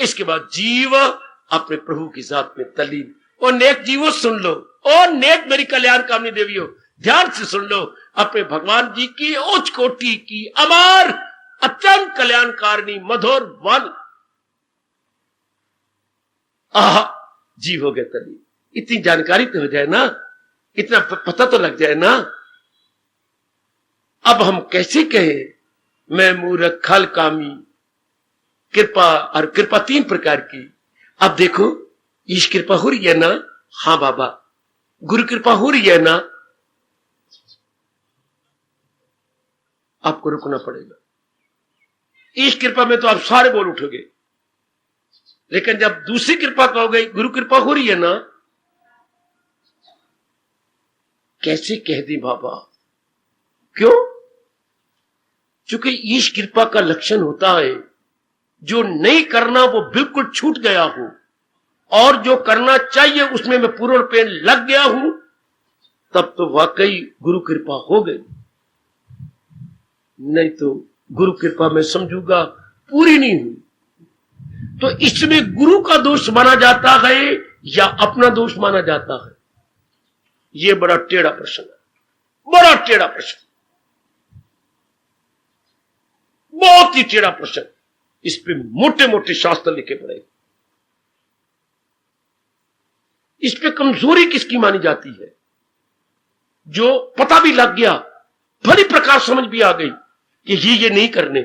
इसके बाद जीव अपने प्रभु की जात में तल्लीन। और नेक जीवो सुन लो, और नेक मेरी कल्याण कामनी देवी हो, ध्यान से सुन लो अपने भगवान जी की उच्च कोटि की अमर अत्यंत कल्याणकारिणी मधुर वाणी। आह, जीव हो गया तल्लीन। इतनी जानकारी तो हो जाए ना, इतना पता तो लग जाए ना। अब हम कैसे कहें मैं मूर्ख खल कामी। कृपा, और कृपा तीन प्रकार की। अब देखो, ईश कृपा हो रही है ना? हाँ बाबा। गुरु कृपा हो रही है ना? आपको रुकना पड़ेगा। ईश कृपा में तो आप सारे बोल उठोगे, लेकिन जब दूसरी कृपा कहोगे गुरु कृपा हो रही है ना, कैसे कह दी बाबा? क्यों? क्योंकि ईश कृपा का लक्षण होता है जो नहीं करना वो बिल्कुल छूट गया हो, और जो करना चाहिए उसमें मैं पूर्ण रूपेण लग गया हूं, तब तो वाकई गुरु कृपा हो गई। नहीं तो गुरु कृपा मैं समझूंगा पूरी नहीं हुई। तो इसमें गुरु का दोष माना जाता है या अपना दोष माना जाता है? यह बड़ा टेढ़ा प्रश्न है, बड़ा टेढ़ा प्रश्न, बहुत ही टेढ़ा प्रश्न। इस पे मोटे मोटे शास्त्र लिखे पड़े। इस पे कमजोरी किसकी मानी जाती है? जो पता भी लग गया, भली प्रकार समझ भी आ गई कि ये नहीं करने,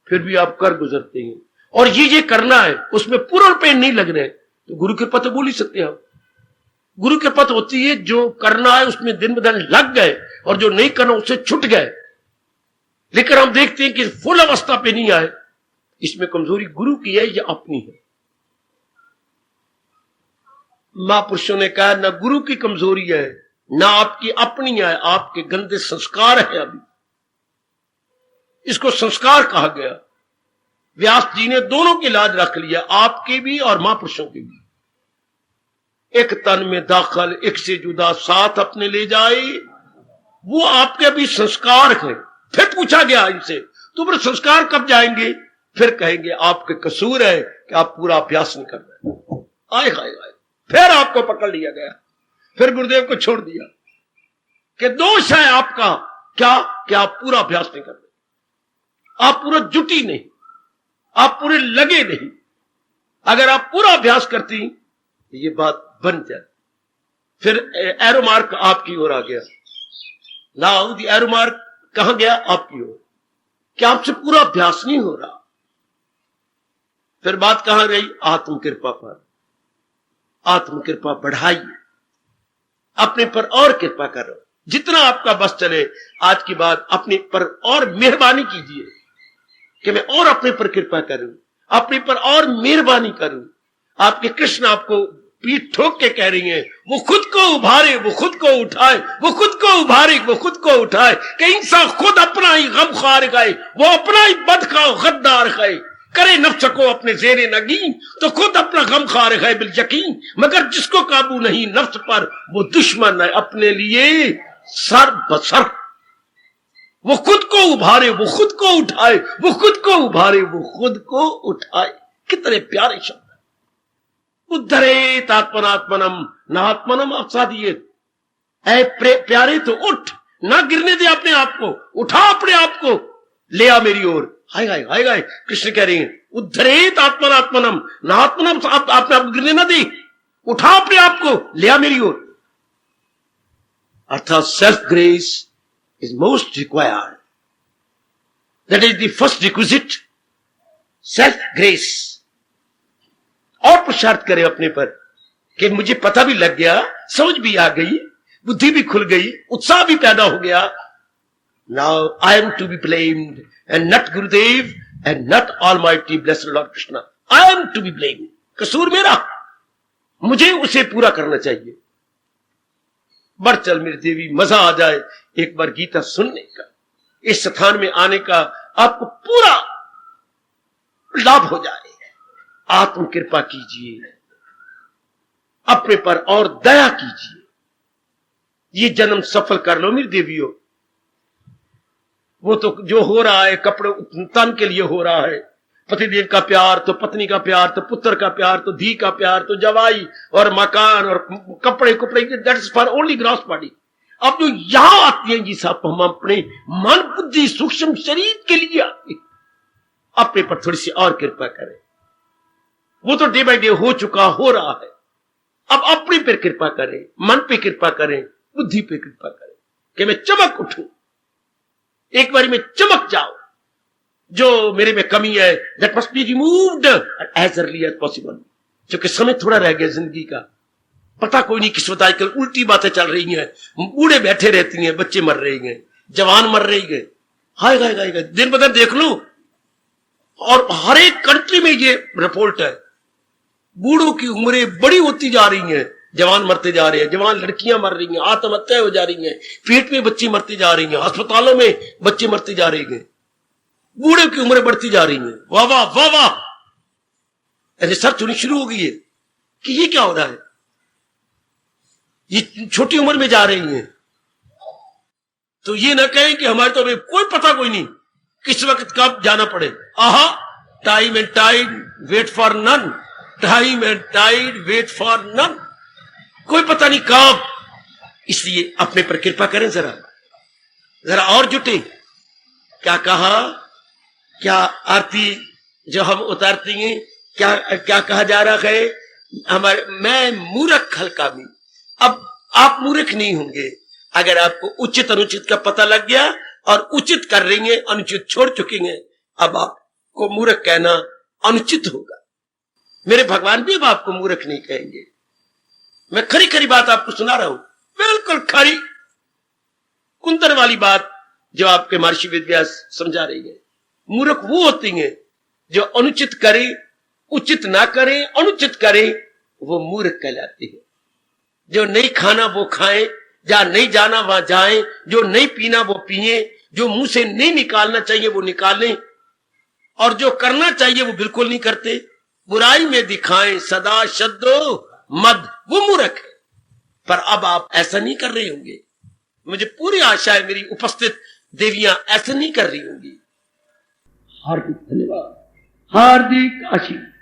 फिर भी आप कर गुजरते हैं, और ये करना है उसमें पूर्ण पेन नहीं लग रहे, तो गुरु कृपा तो बोल ही सकते हैं आप। गुरु कृपा तो होती है जो करना है उसमें दिन ब दिन लग गए, और जो नहीं करना उससे छूट गए। लेकिन हम देखते हैं कि फुल अवस्था पे नहीं आए। इसमें कमजोरी गुरु की है या अपनी है? महापुरुषों ने कहा ना गुरु की कमजोरी है ना आपकी अपनी है, आपके गंदे संस्कार है। अभी इसको संस्कार कहा गया। व्यास जी ने दोनों की लाज रख लिया, आपके भी और महापुरुषों के भी। एक तन में दाखिल एक से जुदा साथ अपने ले जाए, वो आपके भी संस्कार हैं। फिर पूछा गया इनसे तो फिर संस्कार कब जाएंगे? फिर कहेंगे आपके कसूर है कि आप पूरा अभ्यास नहीं कर रहे। आए हाय हाय, फिर आपको पकड़ लिया गया, फिर गुरुदेव को छोड़ दिया कि दोष है आपका क्या कि आप पूरा अभ्यास नहीं कर रहे, आप पूरा जुटी नहीं, आप पूरे लगे नहीं। अगर आप पूरा अभ्यास करती तो ये बात बन जाए। फिर एरो मार्क आपकी ओर आ गया। नाउ द एरो मार्क कहां गया? आपकी ओर। क्या आपसे पूरा अभ्यास नहीं हो रहा? फिर बात कहां रही? आत्म कृपा पर। आत्म कृपा बढ़ाइए, अपने पर और कृपा करो, जितना आपका बस चले। आज की बात अपने पर और मेहरबानी कीजिए कि मैं और अपने पर कृपा करूं, अपने पर और मेहरबानी करूं। आपके कृष्ण आपको पीठ ठोक के कह रही हैं, वो खुद को उभारे, वो खुद को उठाए, वो खुद को उभारे, वो खुद को उठाए। कि इंसान खुद अपना ही गम खार गए, वो अपना ही बद का गद्दार गए, करे नफ्स को अपने जेरे नगीन, तो खुद अपना गम खार गए बिल यकीन। मगर जिसको काबू नहीं नफ्स पर, वो दुश्मन है अपने लिए सर बसर। वो खुद को उभारे, वो खुद को उठाए, वो खुद को उभारे, वो खुद को उठाए। कितने प्यारे शब्द। उद्धरेत आत्मनात्मनम नात्मनम अवसादियेत। ऐ प्यारे तो उठ, ना गिरने दे अपने आप को, उठा अपने आप को, ले आ मेरी ओर। हाय हाय हाय हाय, कृष्ण कह रहे हैं उद्धरेत आत्मनात्मनम नात्मनम, आपने आप गिरने ना दे, उठा अपने आप को, ले आ मेरी ओर। अर्थात self grace is most required. That is the first requisite, self grace. और पुरुषार्थ करे अपने पर कि मुझे पता भी लग गया, समझ भी आ गई, बुद्धि भी खुल गई, उत्साह भी पैदा हो गया। Now I am to be blamed and not Gurudev and not Almighty Blessed Lord Krishna. I am to be blamed. कसूर मेरा, मुझे उसे पूरा करना चाहिए। बढ़ चल मेरी देवी, मजा आ जाए एक बार गीता सुनने का, इस स्थान में आने का आपको पूरा लाभ हो जाए। आत्म कृपा कीजिए, अपने पर और दया कीजिए। ये जन्म सफल कर लो मेरी देवियों। वो तो जो हो रहा है कपड़े तन के लिए हो रहा है, पतिदेव का प्यार, तो पत्नी का प्यार, तो पुत्र का प्यार, तो धी का प्यार, तो जवाई और मकान और कपड़े कुपड़े, that's for only gross body. अब जो यहां आती है जी साहब, हम अपने मन बुद्धि सूक्ष्म शरीर के लिए आते हैं, अपने पर थोड़ी सी और कृपा करें। वो तो डे बाय डे हो चुका, हो रहा है। अब अपने पर कृपा करें, मन पे कृपा करें, बुद्धि पे कृपा करें कि मैं चमक उठूं, एक बार में चमक जाओ। जो मेरे में कमी है that must be removed as early as possible. क्योंकि समय थोड़ा रह गया जिंदगी का, पता कोई नहीं किस वक्त आजकल उल्टी बातें चल रही हैं, बूढ़े बैठे रहती हैं, बच्चे मर रहे हैं, जवान मर रहे हैं। हाय हाय हाय, दिन ब दिन देख लो, और हर एक कंट्री में ये रिपोर्ट है, बूढ़ों की उम्रें बड़ी होती जा रही हैं, जवान मरते जा रहे हैं, जवान लड़कियां मर रही हैं, आत्महत्याएं हो जा रही हैं, पेट में बच्चे मरते जा रही हैं, अस्पतालों में बच्चे मरते जा रहे हैं, बूढ़े की उम्र बढ़ती जा रही है। वाह वाह वाह वाह, रिसर्च होनी शुरू हो गई है कि ये क्या हो रहा है, ये छोटी उम्र में जा रही हैं। तो ये ना कहें कि हमारे तो अभी कोई पता कोई नहीं किस वक्त कब जाना पड़े। आहा, time and tide wait for none, time and tide wait for none, कोई पता नहीं कब। इसलिए अपने पर कृपा करें, जरा और जुटे। क्या कहा, क्या आरती जो हम उतारती हैं, क्या क्या कहा जा रहा है हमारे, मैं मूर्ख हल्का में। अब आप मूर्ख नहीं होंगे अगर आपको उचित अनुचित का पता लग गया और उचित कर रही हैं, अनुचित छोड़ चुकी हैं। अब आपको मूर्ख कहना अनुचित होगा। मेरे भगवान भी अब आपको मूर्ख नहीं कहेंगे। मैं खरी खरी बात आपको सुना रहा हूं, बिल्कुल खरी कुंदन वाली बात जो आपके महर्षि वेदव्यास समझा रही है। मूर्ख वो होती हैं जो अनुचित करे, उचित ना करे, अनुचित करे, वो मूर्ख कहलाती है। जो नहीं खाना वो खाएं, जहां नहीं जाना वहां जाएं, जो नहीं पीना वो पिए, जो मुंह से नहीं निकालना चाहिए वो निकालें, और जो करना चाहिए वो बिल्कुल नहीं करते। बुराई में दिखाएं सदा शब्दो मद, वो मूर्ख है। पर अब आप ऐसा नहीं कर रहे होंगे, मुझे पूरी आशा है मेरी उपस्थित देवियां ऐसा नहीं कर रही होंगी। हार्दिक धन्यवाद, हार्दिक आशीर्वाद।